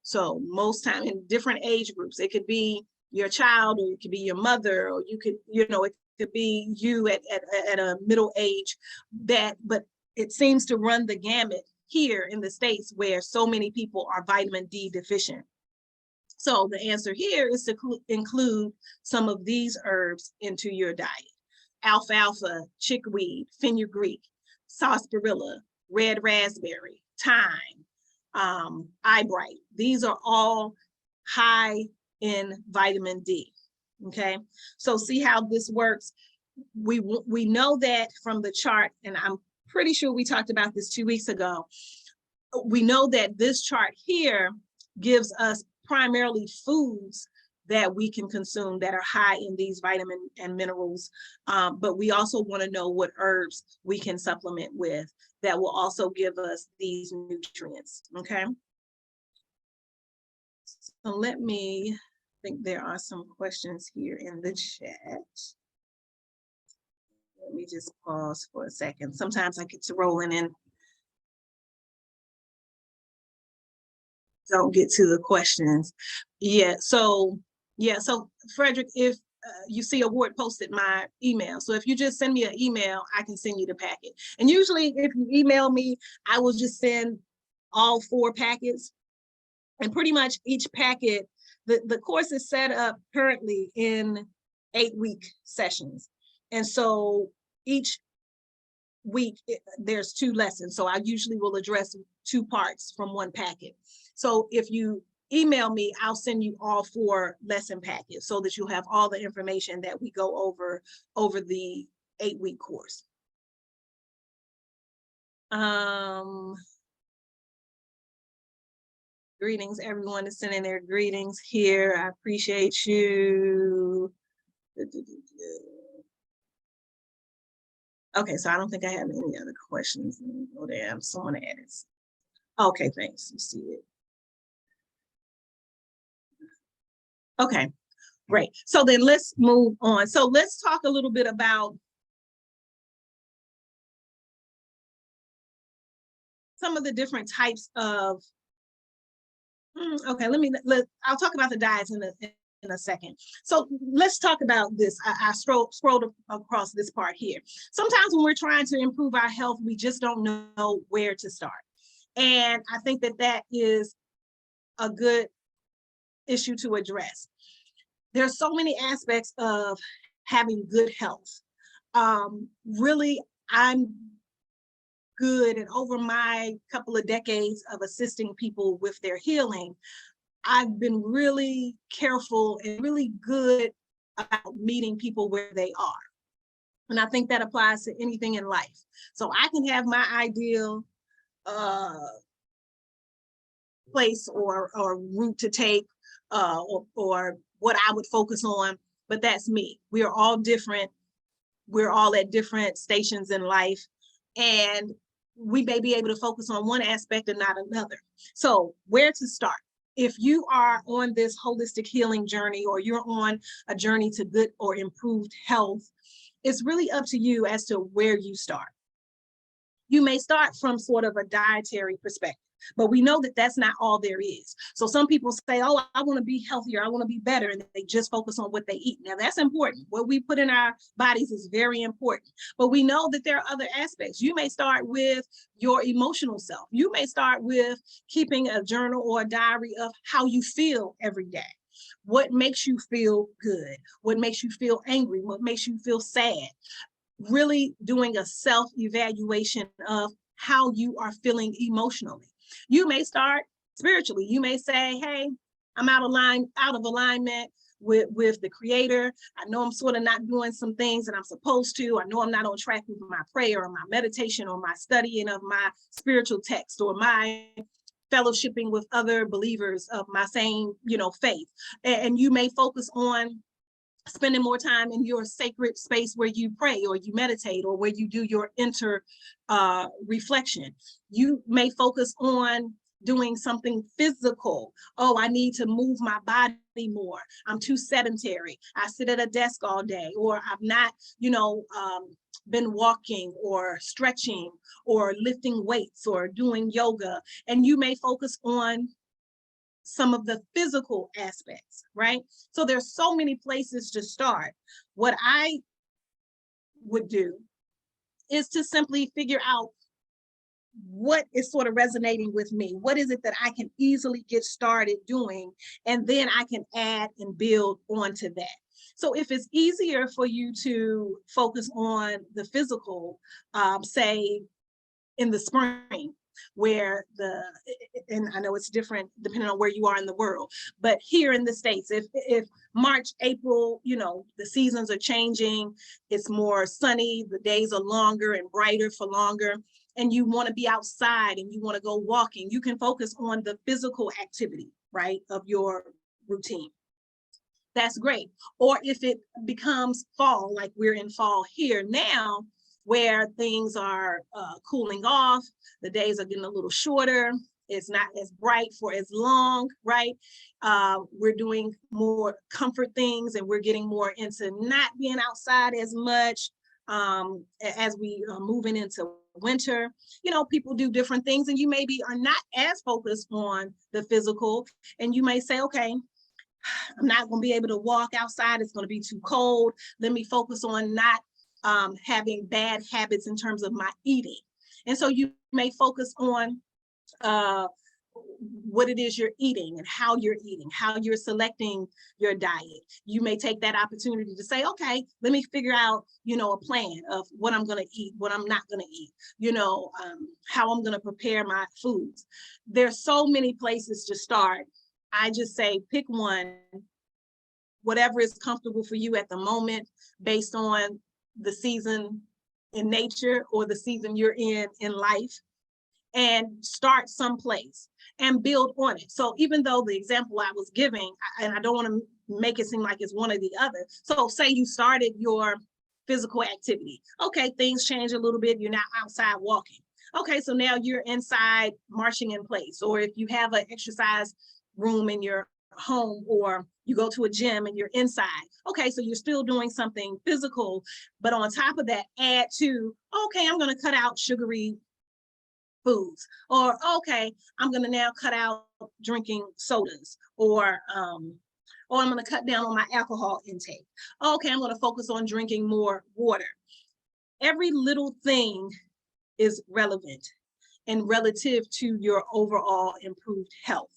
So most time in different age groups, it could be your child, or it could be your mother, or you could, you know, it could be you at a middle age, but it seems to run the gamut here in the States where so many people are vitamin D deficient. So the answer here is to include some of these herbs into your diet. Alfalfa, chickweed, fenugreek, sarsaparilla, red raspberry, thyme, eyebright. These are all high in vitamin D, okay? So see how this works? We know that from the chart, and I'm pretty sure we talked about this 2 weeks ago. We know that this chart here gives us primarily foods that we can consume that are high in these vitamins and minerals. But we also want to know what herbs we can supplement with that will also give us these nutrients, okay? So let me think there are some questions here in the chat. Let me just pause for a second. Sometimes I get to rolling and don't get to the questions. So Frederick, if you see a word posted, my email. So if you just send me an email, I can send you the packet. And usually if you email me, I will just send all 4 packets. And pretty much each packet, the course is set up currently in 8-week sessions. And so each week there's 2 lessons. So I usually will address 2 parts from 1 packet. So if you email me, I'll send you all 4 lesson packets so that you'll have all the information that we go over the 8-week course. Greetings, everyone is sending their greetings here. I appreciate you. Okay, so I don't think I have any other questions. Oh, damn, someone added. Okay, thanks, you see it. Okay, great. So then let's move on. So let's talk a little bit about some of the different types of, okay, I'll talk about the diets in a second. So let's talk about this. I scrolled across this part here. Sometimes when we're trying to improve our health, we just don't know where to start. And I think that is a good issue to address. There's so many aspects of having good health. Really, I'm good, and over my couple of decades of assisting people with their healing, I've been really careful and really good about meeting people where they are. And I think that applies to anything in life. So I can have my ideal place or route to take or what I would focus on, but that's me. We are all different. We're all at different stations in life, and we may be able to focus on one aspect and not another. So where to start? If you are on this holistic healing journey, or you're on a journey to good or improved health, it's really up to you as to where you start. You may start from sort of a dietary perspective, but we know that that's not all there is. So some people say, oh, I want to be healthier, I want to be better, and they just focus on what they eat. Now that's important. What we put in our bodies is very important, but we know that there are other aspects. You may start with your emotional self. You may start with keeping a journal or a diary of how you feel every day. What makes you feel good? What makes you feel angry? What makes you feel sad? Really doing a self-evaluation of how you are feeling emotionally. You may start spiritually. You may say, hey, I'm out of alignment with the Creator. I know I'm sort of not doing some things that I'm supposed to. I know I'm not on track with my prayer or my meditation or my studying of my spiritual text or my fellowshipping with other believers of my same, faith. And you may focus on spending more time in your sacred space where you pray or you meditate or where you do your reflection. You may focus on doing something physical. Oh, I need to move my body more. I'm too sedentary. I sit at a desk all day, or I've not, been walking or stretching or lifting weights or doing yoga. And you may focus on some of the physical aspects, right? So there's so many places to start. What I would do is to simply figure out what is sort of resonating with me. What is it that I can easily get started doing? And then I can add and build onto that. So if it's easier for you to focus on the physical, say in the spring, where and I know it's different depending on where you are in the world, but here in the States, if March, April, the seasons are changing, it's more sunny, the days are longer and brighter for longer, and you want to be outside and you want to go walking, you can focus on the physical activity, right, of your routine. That's great. Or if it becomes fall, like we're in fall here now, where things are cooling off, the days are getting a little shorter, It's not as bright for as long, right? We're doing more comfort things, and we're getting more into not being outside as much as we are moving into winter. You know, people do different things, and you maybe are not as focused on the physical, and you may say, okay, I'm not going to be able to walk outside. It's going to be too cold. Let me focus on not having bad habits in terms of my eating. And so you may focus on what it is you're eating and how you're selecting your diet. You may take that opportunity to say, okay, let me figure out, you know, a plan of what I'm going to eat, what I'm not going to eat, you know, how I'm going to prepare my foods. There's so many places to start. I just say pick one, whatever is comfortable for you at the moment, based on the season in nature or the season you're in life, and start someplace and build on it. So even though the example I was giving, and I don't want to make it seem like it's one or the other. So say you started your physical activity. Okay, things change a little bit. You're not outside walking. Okay, so now you're inside marching in place. Or if you have an exercise room in your home, or you go to a gym and you're inside. Okay, so you're still doing something physical, but on top of that, add to, okay, I'm going to cut out sugary foods, or okay, I'm going to now cut out drinking sodas, or I'm going to cut down on my alcohol intake. Okay, I'm going to focus on drinking more water. Every little thing is relevant and relative to your overall improved health.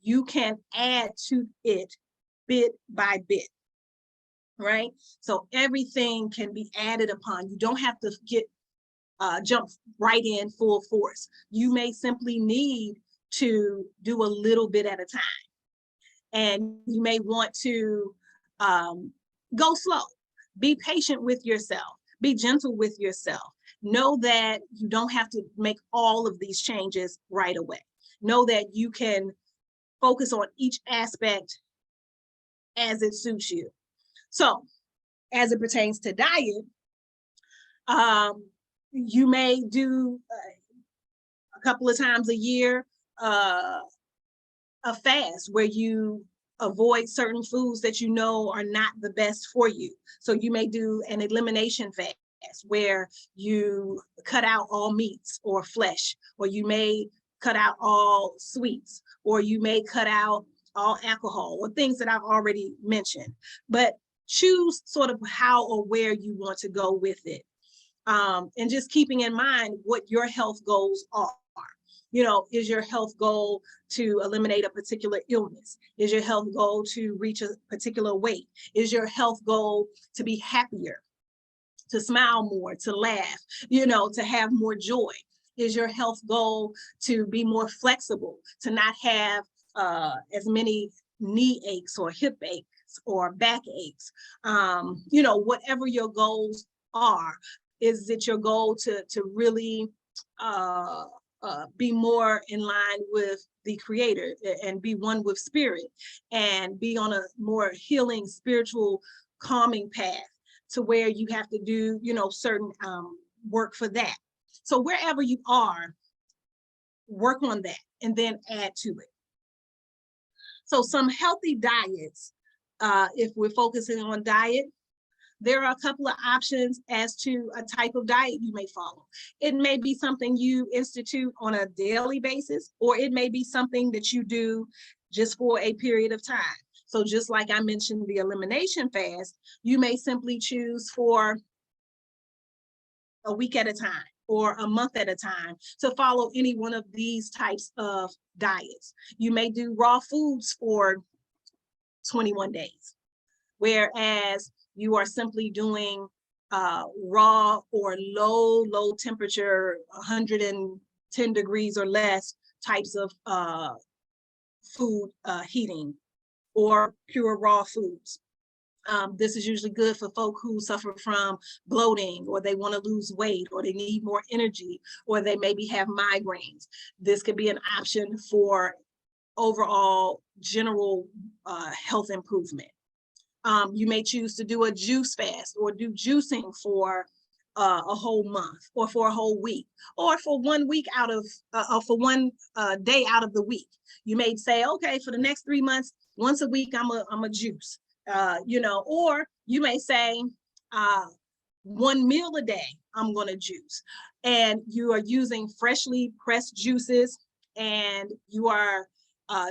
You can add to it bit by bit, right? So everything can be added upon. You don't have to jump right in full force. You may simply need to do a little bit at a time. And you may want to go slow. Be patient with yourself. Be gentle with yourself. Know that you don't have to make all of these changes right away. Know that you can focus on each aspect as it suits you. So as it pertains to diet, you may do a couple of times a year a fast where you avoid certain foods that you know are not the best for you. So you may do an elimination fast where you cut out all meats or flesh, or you may cut out all sweets, or you may cut out all alcohol, or things that I've already mentioned. But choose sort of how or where you want to go with it. And just keeping in mind what your health goals are. You know, is your health goal to eliminate a particular illness? Is your health goal to reach a particular weight? Is your health goal to be happier, to smile more, to laugh, you know, to have more joy? Is your health goal to be more flexible, to not have as many knee aches or hip aches or back aches? You know, whatever your goals are, is it your goal to really be more in line with the Creator and be one with spirit and be on a more healing, spiritual, calming path to where you have to do, you know, certain work for that? So wherever you are, work on that and then add to it. So some healthy diets, if we're focusing on diet, there are a couple of options as to a type of diet you may follow. It may be something you institute on a daily basis, or it may be something that you do just for a period of time. So just like I mentioned, the elimination fast, you may simply choose for a week at a time or a month at a time to follow any one of these types of diets. You may do raw foods for 21 days, whereas you are simply doing raw or low temperature, 110 degrees or less types of food heating, or pure raw foods. This is usually good for folk who suffer from bloating, or they want to lose weight, or they need more energy, or they maybe have migraines. This could be an option for overall general health improvement. You may choose to do a juice fast or do juicing for a whole month, or for a whole week, or for 1 week out of, for one day out of the week. You may say, okay, for the next 3 months, once a week, I'm a juice, you know, or you may say, 1 meal a day, I'm gonna juice. And you are using freshly pressed juices, and you are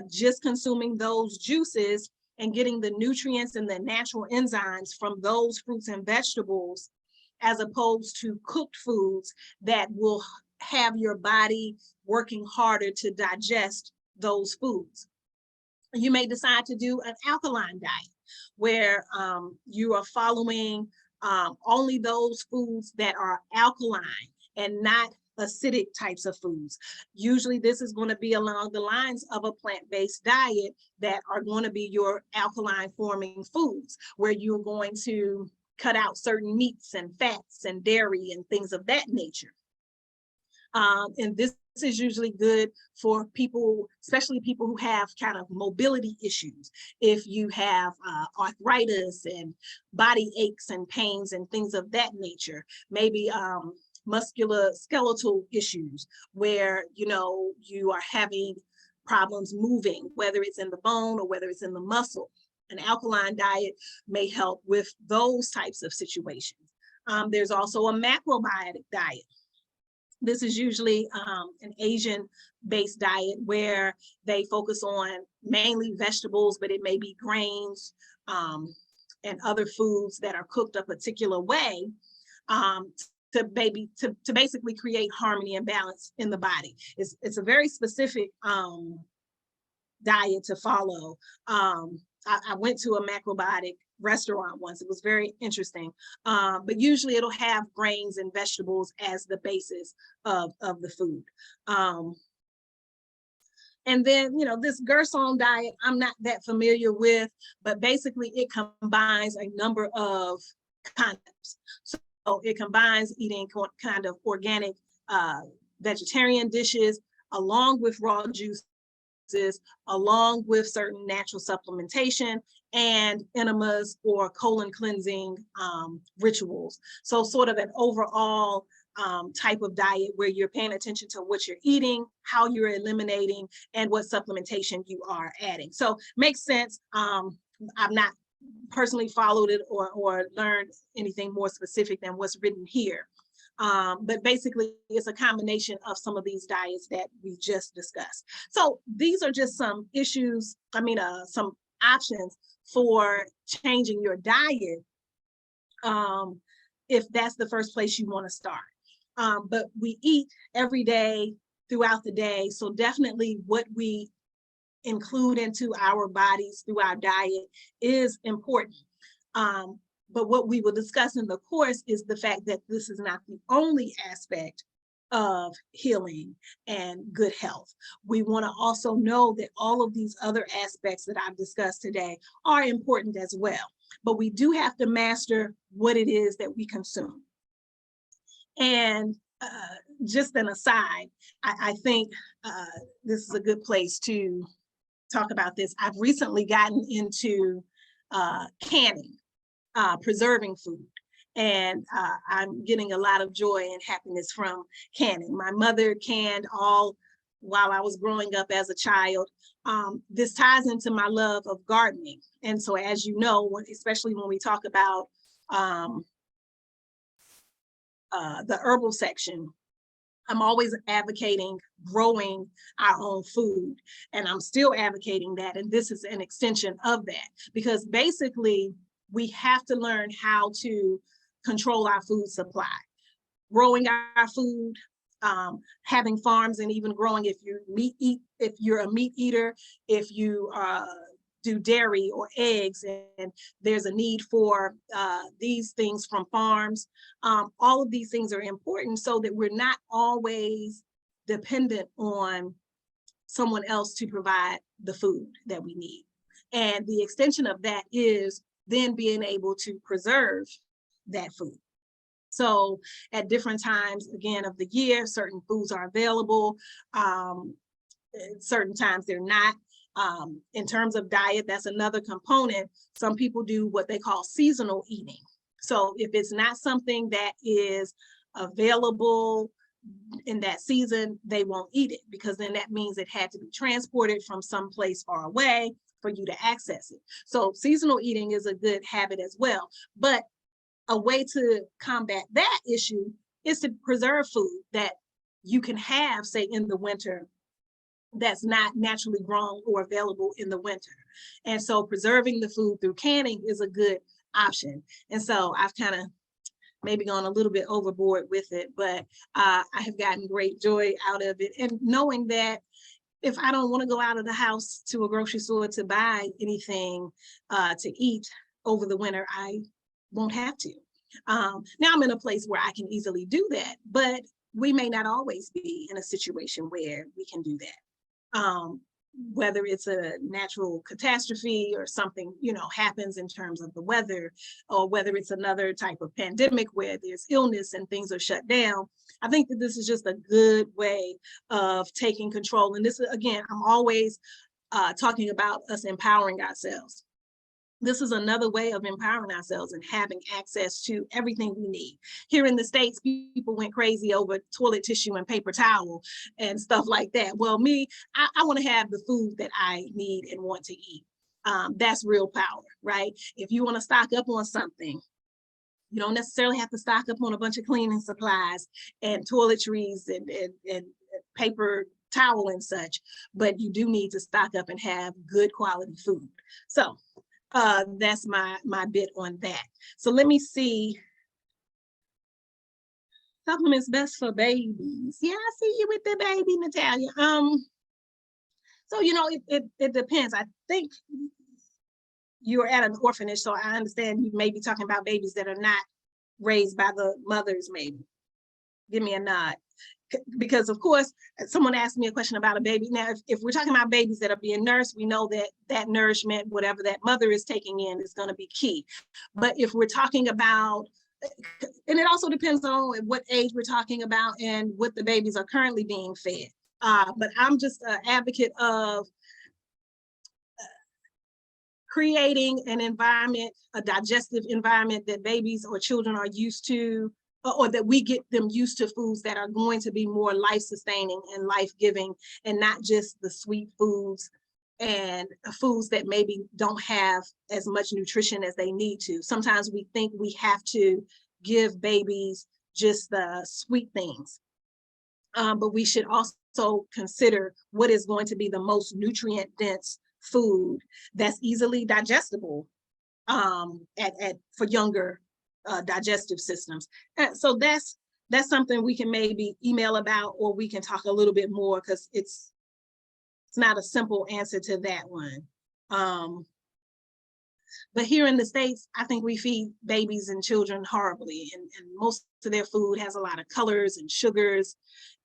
just consuming those juices and getting the nutrients and the natural enzymes from those fruits and vegetables, as opposed to cooked foods that will have your body working harder to digest those foods. You may decide to do an alkaline diet, where you are following only those foods that are alkaline and not acidic types of foods. Usually this is going to be along the lines of a plant-based diet that are going to be your alkaline forming foods, where you're going to cut out certain meats and fats and dairy and things of that nature. And this is usually good for people, especially people who have kind of mobility issues. If you have arthritis and body aches and pains and things of that nature, maybe musculoskeletal issues where, you know, you are having problems moving, whether it's in the bone or whether it's in the muscle. An alkaline diet may help with those types of situations. There's also a macrobiotic diet. This is usually an Asian-based diet where they focus on mainly vegetables, but it may be grains and other foods that are cooked a particular way to basically create harmony and balance in the body. It's a very specific diet to follow. I went to a macrobiotic restaurant once. It was very interesting, but usually it'll have grains and vegetables as the basis of the food. And then, you know, this Gerson diet, I'm not that familiar with, but basically it combines a number of concepts. So it combines eating kind of organic vegetarian dishes along with raw juices, along with certain natural supplementation and enemas or colon cleansing rituals. So sort of an overall type of diet where you're paying attention to what you're eating, how you're eliminating, and what supplementation you are adding. So makes sense. I've not personally followed it or learned anything more specific than what's written here. But basically it's a combination of some of these diets that we just discussed. So these are just some issues, some options for changing your diet if that's the first place you want to start. But we eat every day throughout the day. So definitely what we include into our bodies through our diet is important. But what we will discuss in the course is the fact that this is not the only aspect of healing and good health. We want to also know that all of these other aspects that I've discussed today are important as well. But we do have to master what it is that we consume. And just an aside, I think this is a good place to talk about this. I've recently gotten into canning, preserving food. And I'm getting a lot of joy and happiness from canning. My mother canned all while I was growing up as a child. This ties into my love of gardening. And so as you know, especially when we talk about the herbal section, I'm always advocating growing our own food. And I'm still advocating that. And this is an extension of that, because basically we have to learn how to control our food supply. Growing our food, having farms, and even growing if you're a meat eater, if you do dairy or eggs, and there's a need for these things from farms. All of these things are important so that we're not always dependent on someone else to provide the food that we need. And the extension of that is then being able to preserve that food. So at different times, again, of the year, certain foods are available. Certain times they're not. In terms of diet, that's another component. Some people do what they call seasonal eating. So if it's not something that is available in that season, they won't eat it, because then that means it had to be transported from someplace far away for you to access it. So seasonal eating is a good habit as well. But a way to combat that issue is to preserve food that you can have, say, in the winter, that's not naturally grown or available in the winter. And so preserving the food through canning is a good option. And so I've kind of maybe gone a little bit overboard with it, but I have gotten great joy out of it. And knowing that if I don't want to go out of the house to a grocery store to buy anything to eat over the winter, I won't have to. Now I'm in a place where I can easily do that, but we may not always be in a situation where we can do that. Whether it's a natural catastrophe or something, happens in terms of the weather, or whether it's another type of pandemic where there's illness and things are shut down. I think that this is just a good way of taking control. And this is, again, I'm always talking about us empowering ourselves. This is another way of empowering ourselves and having access to everything we need. Here in the States, people went crazy over toilet tissue and paper towel and stuff like that. Well, I want to have the food that I need and want to eat. That's real power, right? If you want to stock up on something, you don't necessarily have to stock up on a bunch of cleaning supplies and toiletries and paper towel and such, but you do need to stock up and have good quality food. So that's my bit on that. So let me see. Supplements best for babies. Yeah, I see you with the baby, Natalia. So it depends. I think you're at an orphanage, so I understand you may be talking about babies that are not raised by the mothers, maybe. Give me a nod. Because of course, someone asked me a question about a baby. Now, if we're talking about babies that are being nursed, we know that nourishment, whatever that mother is taking in, is going to be key. But if we're talking about, and it also depends on what age we're talking about and what the babies are currently being fed. But I'm just an advocate of creating an environment, a digestive environment that babies or children are used to, or that we get them used to foods that are going to be more life-sustaining and life-giving, and not just the sweet foods and foods that maybe don't have as much nutrition as they need to. Sometimes we think we have to give babies just the sweet things, but we should also consider what is going to be the most nutrient-dense food that's easily digestible for younger digestive systems. And so that's something we can maybe email about, or we can talk a little bit more, because it's not a simple answer to that one. But here in the States, I think we feed babies and children horribly, and most of their food has a lot of colors and sugars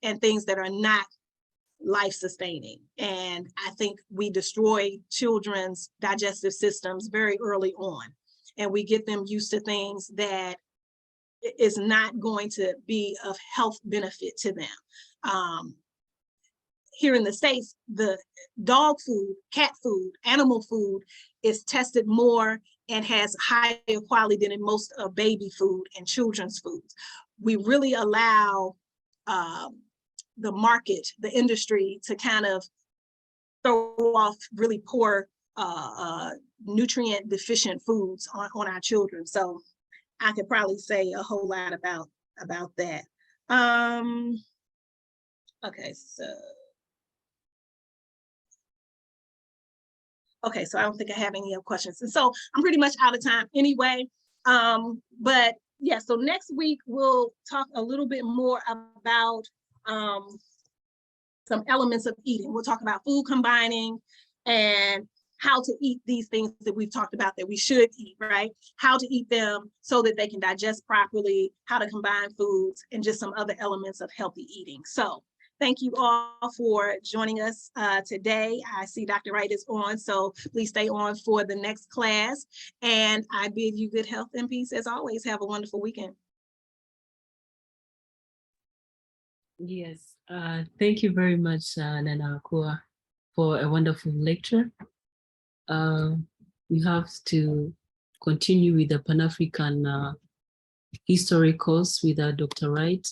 and things that are not life-sustaining. And I think we destroy children's digestive systems very early on. And we get them used to things that is not going to be of health benefit to them. Here in the States, the dog food, cat food, animal food is tested more and has higher quality than in most of baby food and children's foods. We really allow the market, the industry, to kind of throw off really poor nutrient deficient foods on our children. So I could probably say a whole lot about that. Okay, so I don't think I have any other questions. And so I'm pretty much out of time anyway. But yeah, so next week we'll talk a little bit more about some elements of eating. We'll talk about food combining and how to eat these things that we've talked about that we should eat, right? How to eat them so that they can digest properly, how to combine foods, and just some other elements of healthy eating. So thank you all for joining us today. I see Dr. Wright is on, so please stay on for the next class. And I bid you good health and peace as always. Have a wonderful weekend. Yes, thank you very much, Nana Akua, for a wonderful lecture. We have to continue with the Pan-African history course with Dr. Wright.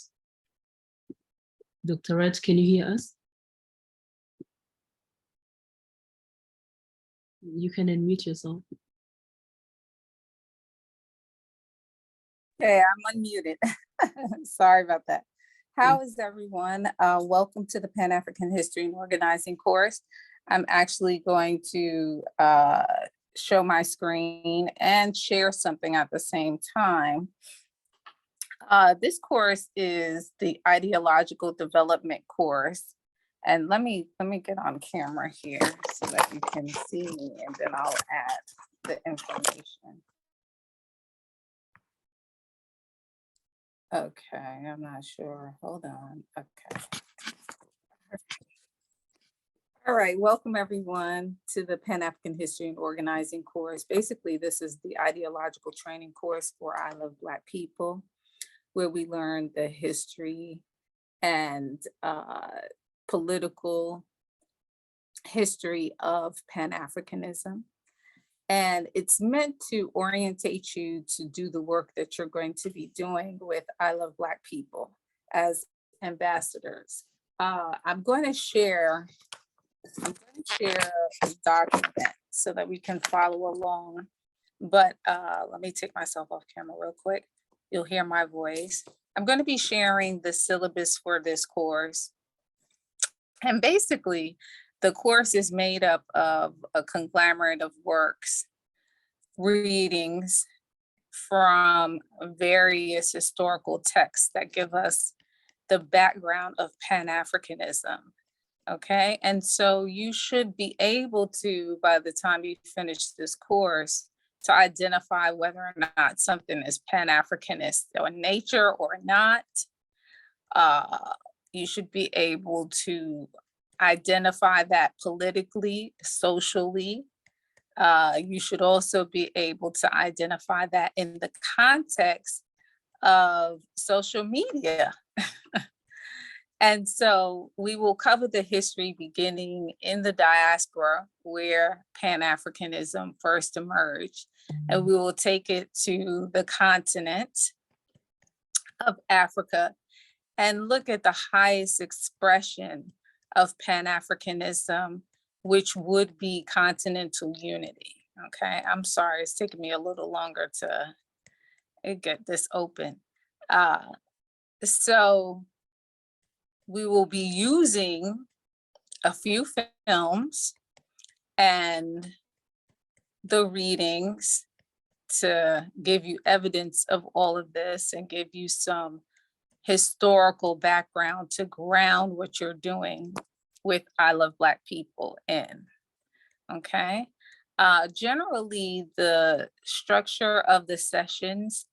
Dr. Wright, can you hear us? You can unmute yourself. Okay, I'm unmuted. Sorry about that. How is everyone? Welcome to the Pan-African History and Organizing course. I'm actually going to show my screen and share something at the same time. This course is the Ideological Development course. And let me get on camera here so that you can see me, and then I'll add the information. Okay, I'm not sure. Hold on. Okay. All right, welcome everyone to the Pan-African History and Organizing course. Basically, this is the ideological training course for I Love Black People, where we learn the history and political history of Pan-Africanism. And it's meant to orientate you to do the work that you're going to be doing with I Love Black People as ambassadors. I'm going to share a document so that we can follow along. But let me take myself off camera real quick. You'll hear my voice. I'm going to be sharing the syllabus for this course. And basically, the course is made up of a conglomerate of works, readings from various historical texts that give us the background of Pan-Africanism. Okay, and so you should be able to, by the time you finish this course, to identify whether or not something is Pan-Africanist in nature or not. You should be able to identify that politically, socially. You should also be able to identify that in the context of social media. And so we will cover the history beginning in the diaspora where Pan-Africanism first emerged, and we will take it to the continent of Africa and look at the highest expression of Pan-Africanism, which would be continental unity. Okay, I'm sorry, it's taking me a little longer to get this open. So we will be using a few films and the readings to give you evidence of all of this and give you some historical background to ground what you're doing with I Love Black People in. Okay. Generally, the structure of the sessions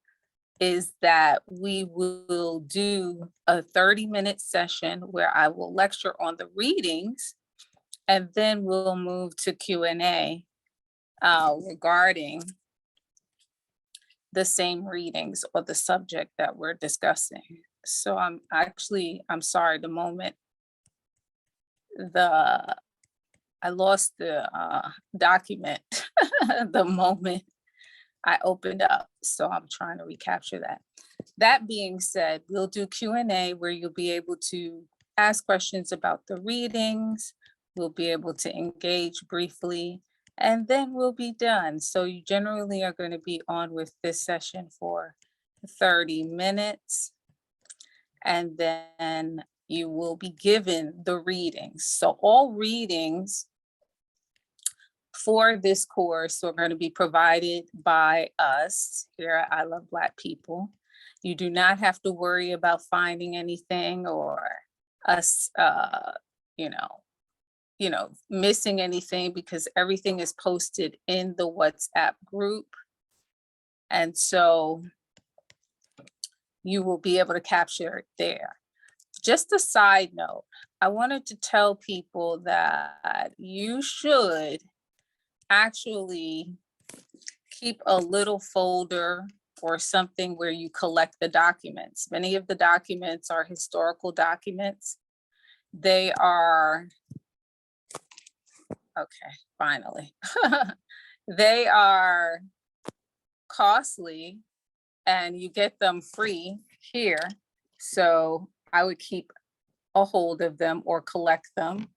is that we will do a 30-minute session where I will lecture on the readings, and then we'll move to Q&A regarding the same readings or the subject that we're discussing. So I'm sorry, the moment I lost the document the moment I opened up. So I'm trying to recapture that. That being said, we'll do Q&A where you'll be able to ask questions about the readings. We'll be able to engage briefly, and then we'll be done. So you generally are going to be on with this session for 30 minutes, and then you will be given the readings. So all readings for this course are going to be provided by us here at I Love Black People. You do not have to worry about finding anything or us, missing anything, because everything is posted in the WhatsApp group. And so you will be able to capture it there. Just a side note, I wanted to tell people that you should actually keep a little folder or something where you collect the documents. Many of the documents are historical documents. They are, okay, finally. They are costly and you get them free here. So I would keep a hold of them or collect them,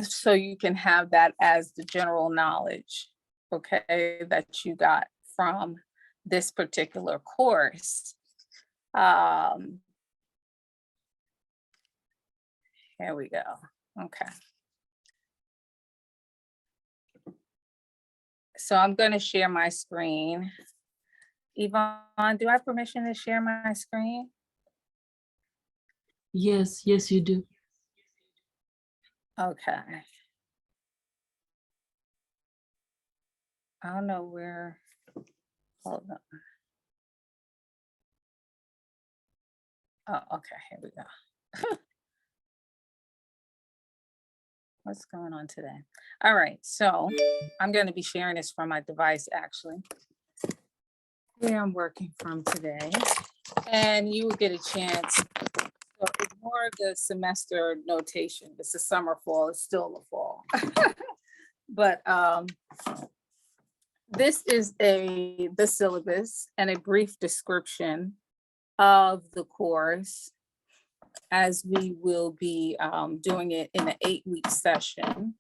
so you can have that as the general knowledge, okay, that you got from this particular course. Here we go. Okay. So I'm going to share my screen. Yvonne, do I have permission to share my screen? Yes, yes, you do. Okay. I don't know where, hold on. Oh, okay, here we go. What's going on today? All right, so I'm going to be sharing this from my device, actually, where I'm working from today. And you will get a chance. So ignore the semester notation. It's the summer, fall, it's still the fall. But this is the syllabus and a brief description of the course, as we will be doing it in an 8-week session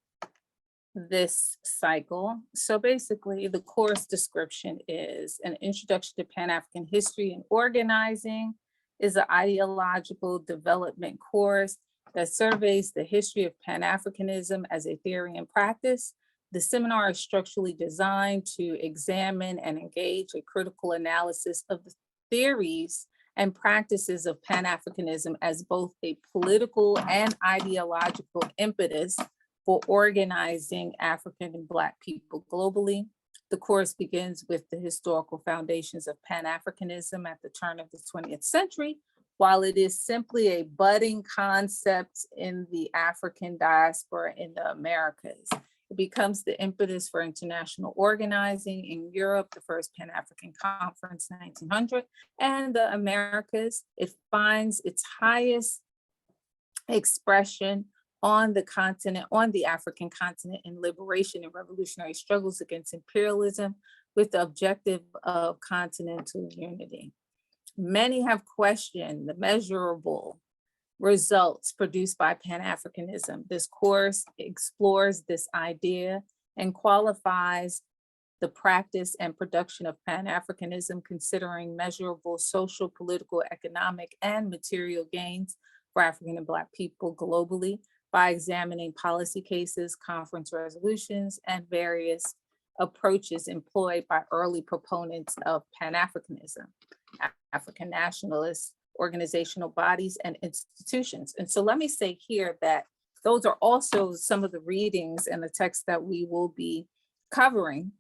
this cycle. So basically, the course description is an introduction to Pan-African history and organizing, is an ideological development course that surveys the history of Pan-Africanism as a theory and practice. The seminar is structurally designed to examine and engage a critical analysis of the theories and practices of Pan-Africanism as both a political and ideological impetus for organizing African and Black people globally. The course begins with the historical foundations of Pan-Africanism at the turn of the 20th century. While it is simply a budding concept in the African diaspora in the Americas, it becomes the impetus for international organizing in Europe, the first Pan-African Conference, 1900, and the Americas. It finds its highest expression on the continent, on the African continent, in liberation and revolutionary struggles against imperialism with the objective of continental unity. Many have questioned the measurable results produced by Pan-Africanism. This course explores this idea and qualifies the practice and production of Pan-Africanism, considering measurable social, political, economic, and material gains for African and Black people globally by examining policy cases, conference resolutions, and various approaches employed by early proponents of Pan-Africanism, African nationalists, organizational bodies, and institutions. And so let me say here that those are also some of the readings and the texts that we will be covering.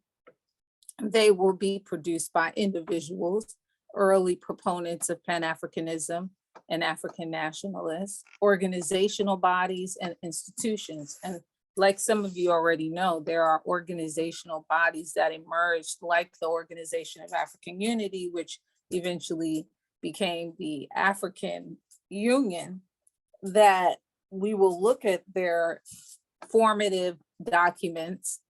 They will be produced by individuals, early proponents of Pan-Africanism and African nationalists, organizational bodies, and institutions. And like some of you already know, there are organizational bodies that emerged, like the Organization of African Unity, which eventually became the African Union, that we will look at their formative documents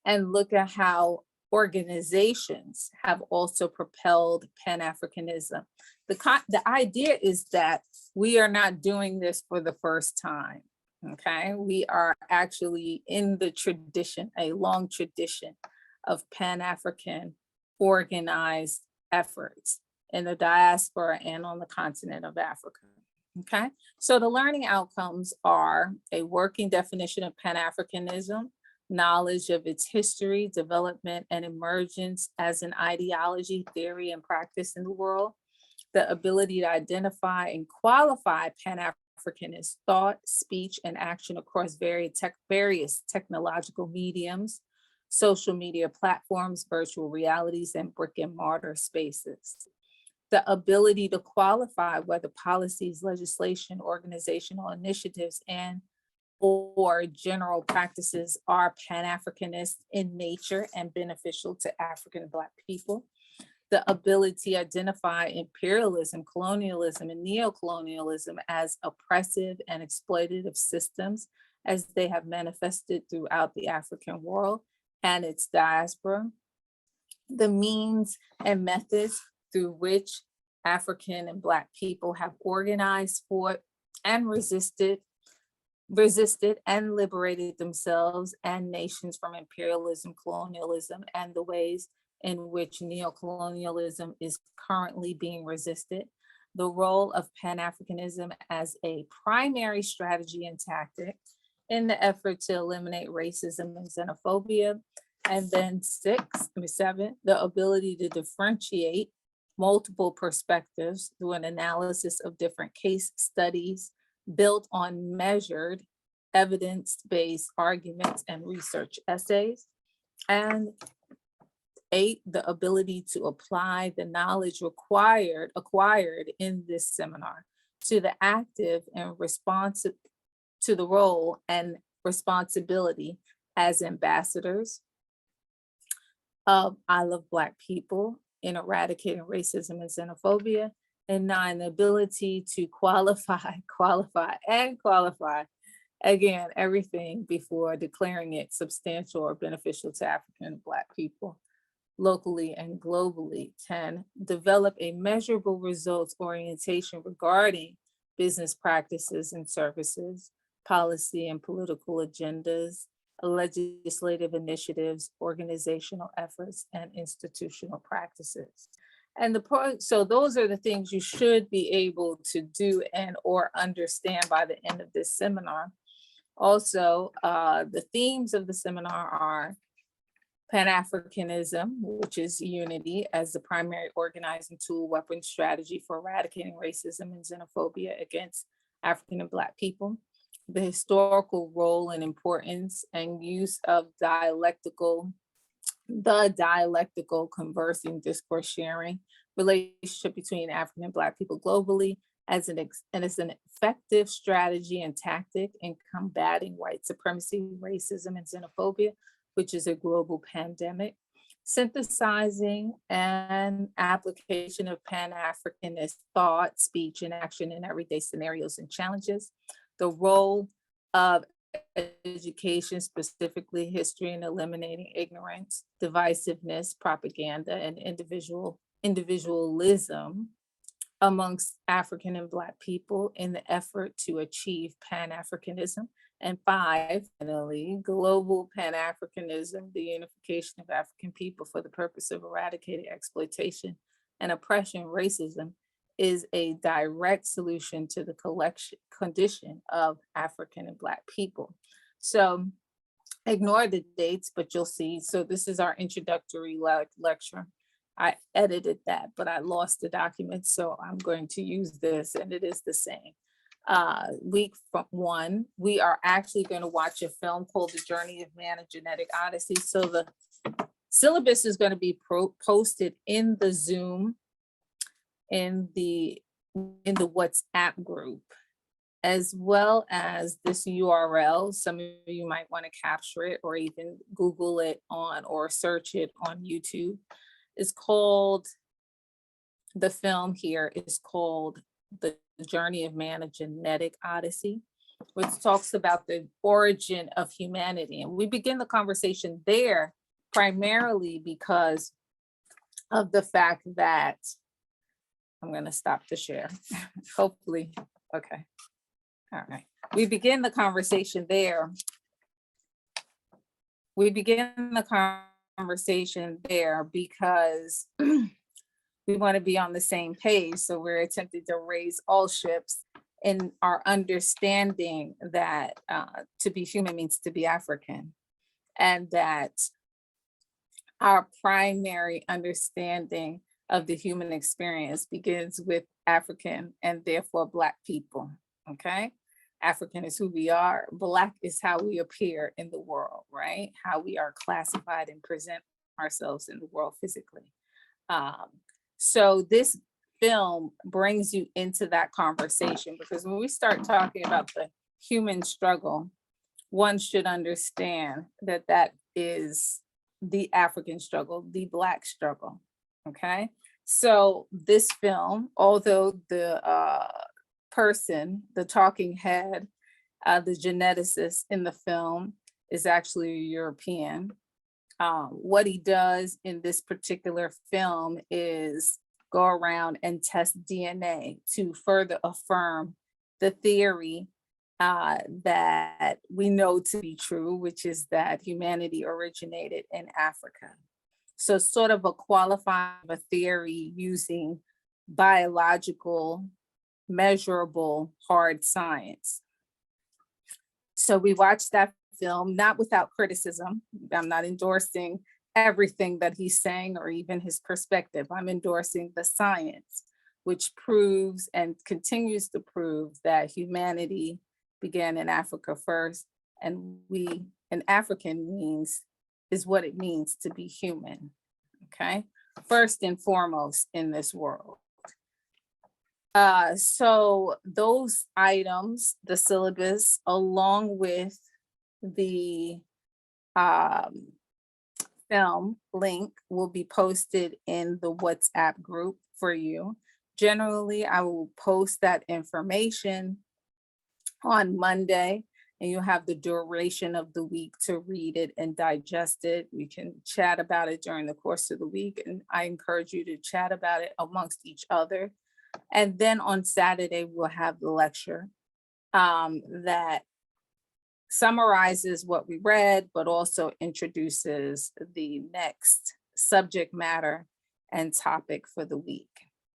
and look at how organizations have also propelled Pan-Africanism. The idea is that we are not doing this for the first time, okay? We are actually in the tradition, a long tradition of Pan-African organized efforts in the diaspora and on the continent of Africa, okay? So the learning outcomes are a working definition of Pan-Africanism, knowledge of its history, development, and emergence as an ideology, theory, and practice in the world, the ability to identify and qualify Pan-Africanist thought, speech, and action across various technological mediums, social media platforms, virtual realities, and brick and mortar spaces. The ability to qualify whether policies, legislation, organizational initiatives, and or general practices are Pan-Africanist in nature and beneficial to African and Black people. The ability to identify imperialism, colonialism, and neocolonialism as oppressive and exploitative systems as they have manifested throughout the African world and its diaspora. the means and methods through which African and Black people have organized, fought, and resisted and liberated themselves and nations from imperialism, colonialism, and the ways in which neocolonialism is currently being resisted, the role of Pan-Africanism as a primary strategy and tactic in the effort to eliminate racism and xenophobia, and then 7, the ability to differentiate multiple perspectives through an analysis of different case studies built on measured evidence-based arguments and research essays. And 8, the ability to apply the knowledge acquired in this seminar to the active and responsive to the role and responsibility as ambassadors of I Love Black People in eradicating racism and xenophobia. And 9, the ability to qualify, again, everything before declaring it substantial or beneficial to African and Black people locally and globally. 10, develop a measurable results orientation regarding business practices and services, policy and political agendas, legislative initiatives, organizational efforts, and institutional practices. And so those are the things you should be able to do and or understand by the end of this seminar. Also, the themes of the seminar are Pan-Africanism, which is unity as the primary organizing tool, weapon, strategy for eradicating racism and xenophobia against African and Black people. The historical role and importance and use of dialectical conversing, discourse sharing, relationship between African and Black people globally as an effective strategy and tactic in combating white supremacy, racism, and xenophobia, which is a global pandemic. Synthesizing and application of Pan-Africanist thought, speech, and action in everyday scenarios and challenges. The role of education, specifically history, in eliminating ignorance, divisiveness, propaganda, and individualism amongst African and Black people in the effort to achieve Pan-Africanism. And 5, finally, global Pan-Africanism, the unification of African people for the purpose of eradicating exploitation and oppression, racism, is a direct solution to the condition of African and Black people. So ignore the dates, but you'll see. So this is our introductory lecture. I edited that, but I lost the document. So I'm going to use this, and it is the same. Week 1, we are actually going to watch a film called The Journey of Man, A Genetic Odyssey. So the syllabus is going to be posted in the Zoom, in the WhatsApp group, as well as this URL. Some of you might want to capture it or even Google it or search it on YouTube. It's called, the film here is called The Journey of Man, A Genetic Odyssey, which talks about the origin of humanity. And we begin the conversation there primarily because of the fact that, I'm going to stop the share, hopefully, okay. All right, we begin the conversation there. We begin the conversation there because we want to be on the same page. So we're attempting to raise all ships in our understanding that to be human means to be African, and that our primary understanding of the human experience begins with African and therefore Black people, okay? African is who we are, Black is how we appear in the world, right? How we are classified and present ourselves in the world physically. So this film brings you into that conversation, because when we start talking about the human struggle, one should understand that that is the African struggle, the Black struggle, okay? So this film, although the person, the talking head, the geneticist in the film is actually a European, What he does in this particular film is go around and test DNA to further affirm the theory that we know to be true, which is that humanity originated in Africa. So sort of a qualifying of a theory using biological, measurable, hard science. So we watched that film, not without criticism. I'm not endorsing everything that he's saying or even his perspective. I'm endorsing the science, which proves and continues to prove that humanity began in Africa first, and we, an African means, is what it means to be human, okay? First and foremost in this world. So those items, the syllabus, along with the film link will be posted in the WhatsApp group for you. Generally, I will post that information on Monday, and you'll have the duration of the week to read it and digest it. We can chat about it during the course of the week, and I encourage you to chat about it amongst each other. And then on Saturday, we'll have the lecture that summarizes what we read, but also introduces the next subject matter and topic for the week.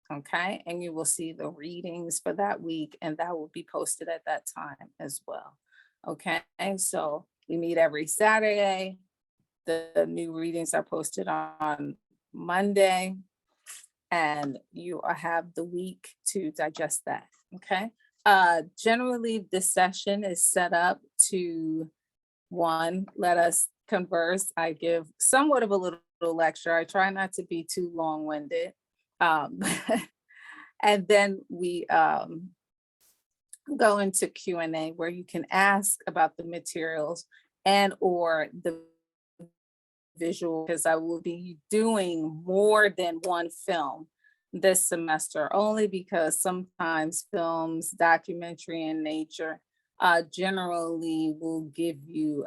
Okay, and you will see the readings for that week, and that will be posted at that time as well. Okay, and so we meet every Saturday. The new readings are posted on Monday, and you have the week to digest that. Okay. Generally, this session is set up to, one, let us converse. I give somewhat of a little lecture. I try not to be too long-winded. And then we go into Q&A where you can ask about the materials and or the visual, because I will be doing more than one film this semester, only because sometimes films, documentary in nature, generally will give you,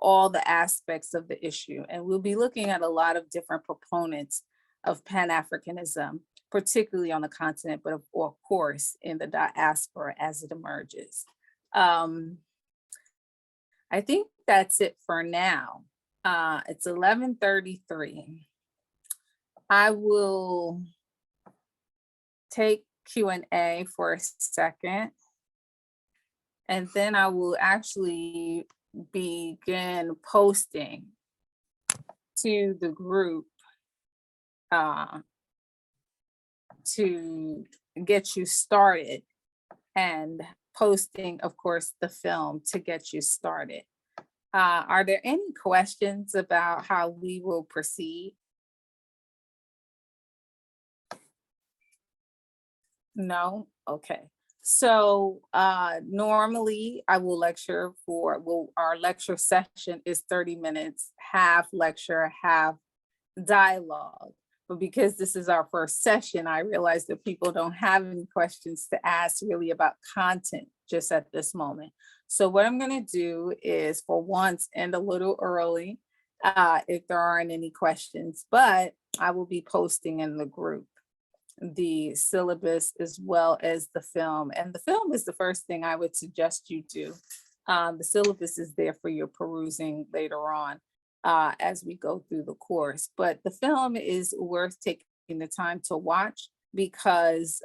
all the aspects of the issue. And we'll be looking at a lot of different proponents of Pan-Africanism, particularly on the continent, but of course in the diaspora as it emerges. I think that's it for now. It's 11:33. I will take Q&A for a second, and then I will actually begin posting to the group to get you started, and posting, of course, the film to get you started. Are there any questions about how we will proceed? No? Okay. So normally I will lecture for, our lecture session is 30 minutes, half lecture, half dialogue. But because this is our first session, I realize that people don't have any questions to ask really about content just at this moment. So what I'm going to do is, for once, end a little early if there aren't any questions, but I will be posting in the group the syllabus as well as the film. And the film is the first thing I would suggest you do. The syllabus is there for your perusing later on as we go through the course. But the film is worth taking the time to watch, because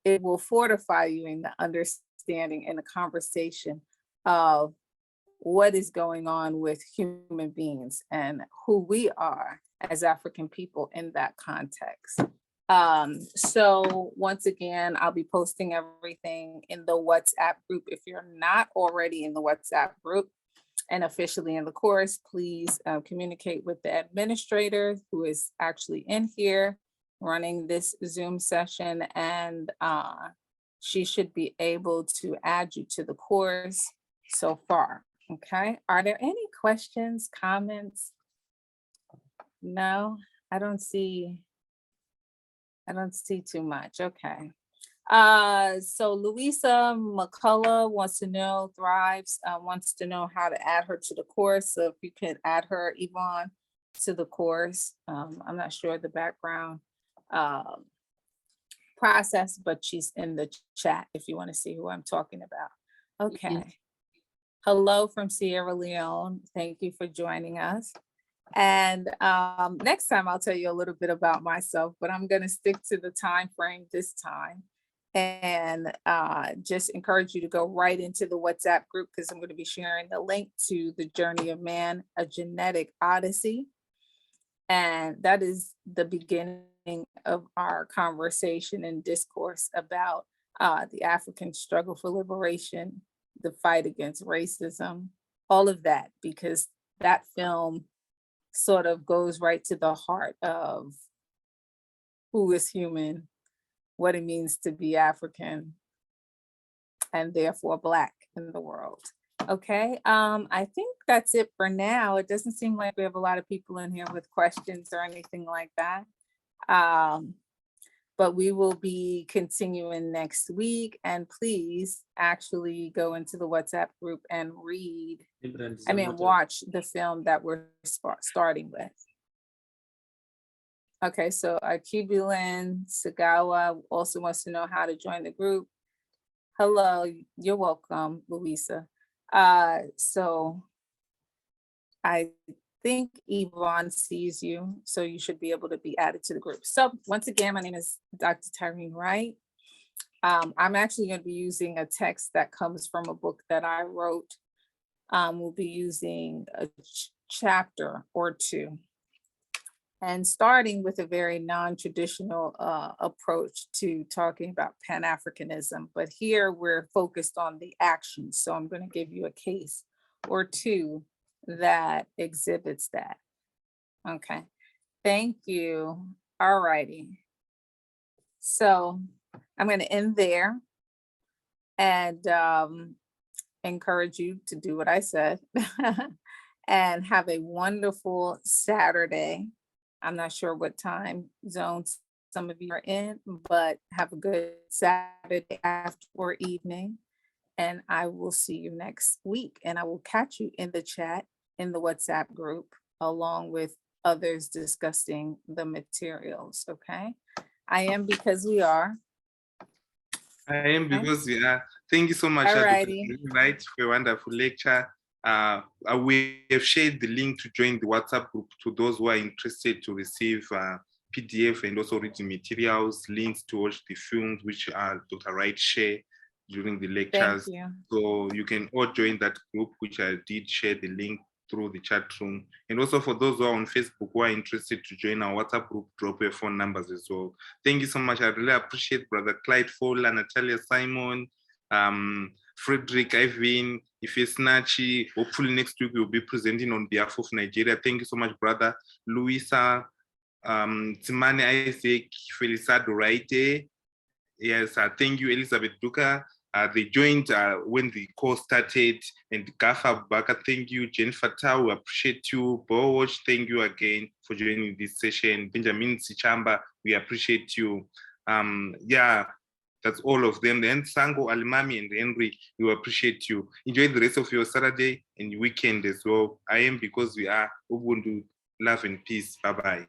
it will fortify you in the understanding and the conversation of what is going on with human beings and who we are as African people in that context. So once again, I'll be posting everything in the WhatsApp group. If you're not already in the WhatsApp group and officially in the course, please communicate with the administrator who is actually in here running this Zoom session, and she should be able to add you to the course so far. Okay, are there any questions, comments? No, I don't see too much. Okay. So Louisa McCullough wants to know, wants to know how to add her to the course. So if you can add her, Yvonne, to the course. I'm not sure the background process, but she's in the chat if you want to see who I'm talking about. Okay. Hello from Sierra Leone. Thank you for joining us. And next time I'll tell you a little bit about myself, but I'm going to stick to the time frame this time and just encourage you to go right into the WhatsApp group because I'm going to be sharing the link to The Journey of Man, A Genetic Odyssey. And that is the beginning of our conversation and discourse about the African struggle for liberation, the fight against racism, all of that, because that film sort of goes right to the heart of who is human, what it means to be African, and therefore Black in the world. Okay, I think that's it for now. It doesn't seem like we have a lot of people in here with questions or anything like that. But we will be continuing next week, and please actually go into the WhatsApp group and watch the film that we're starting with. Okay, so Akibulin Sagawa also wants to know how to join the group. Hello, you're welcome, Louisa. So I think Yvonne sees you, so you should be able to be added to the group. So once again, my name is Dr. Tyreen Wright. I'm actually going to be using a text that comes from a book that I wrote. We'll be using a chapter or two, and starting with a very non-traditional approach to talking about Pan-Africanism. But here we're focused on the action. So I'm going to give you a case or two that exhibits that. Okay, thank you. All righty. So I'm going to end there and encourage you to do what I said and have a wonderful Saturday. I'm not sure what time zones some of you are in, but have a good Saturday after or evening. And I will see you next week. And I will catch you in the chat in the WhatsApp group, along with others discussing the materials. Okay. I am because we are. I am because we are. Thank you so much, Dr. Wright, for a wonderful lecture. We have shared the link to join the WhatsApp group to those who are interested to receive PDF and also reading materials, links to watch the films which Dr. Wright shared during the lectures. Thank you. So you can all join that group, which I did share the link through the chat room. And also for those who are on Facebook who are interested to join our WhatsApp group, drop your phone numbers as well. Thank you so much. I really appreciate Brother Clyde Fowler, Natalia Simon, Frederick, Ivan, Ifesnachi. Hopefully next week we'll be presenting on behalf of Nigeria. Thank you so much, brother. Luisa, Timane Isaac, Felisado Raite. Yes, thank you, Elizabeth Duka. They joined when the course started, and Gafa Baka, thank you. Jennifer Tau, we appreciate you. Bowoch, thank you again for joining this session. Benjamin Sichamba, we appreciate you. Yeah, that's all of them. Then Sango, Alimami, and Henry, we appreciate you. Enjoy the rest of your Saturday and weekend as well. I am because we are. Ubuntu, love and peace. Bye-bye.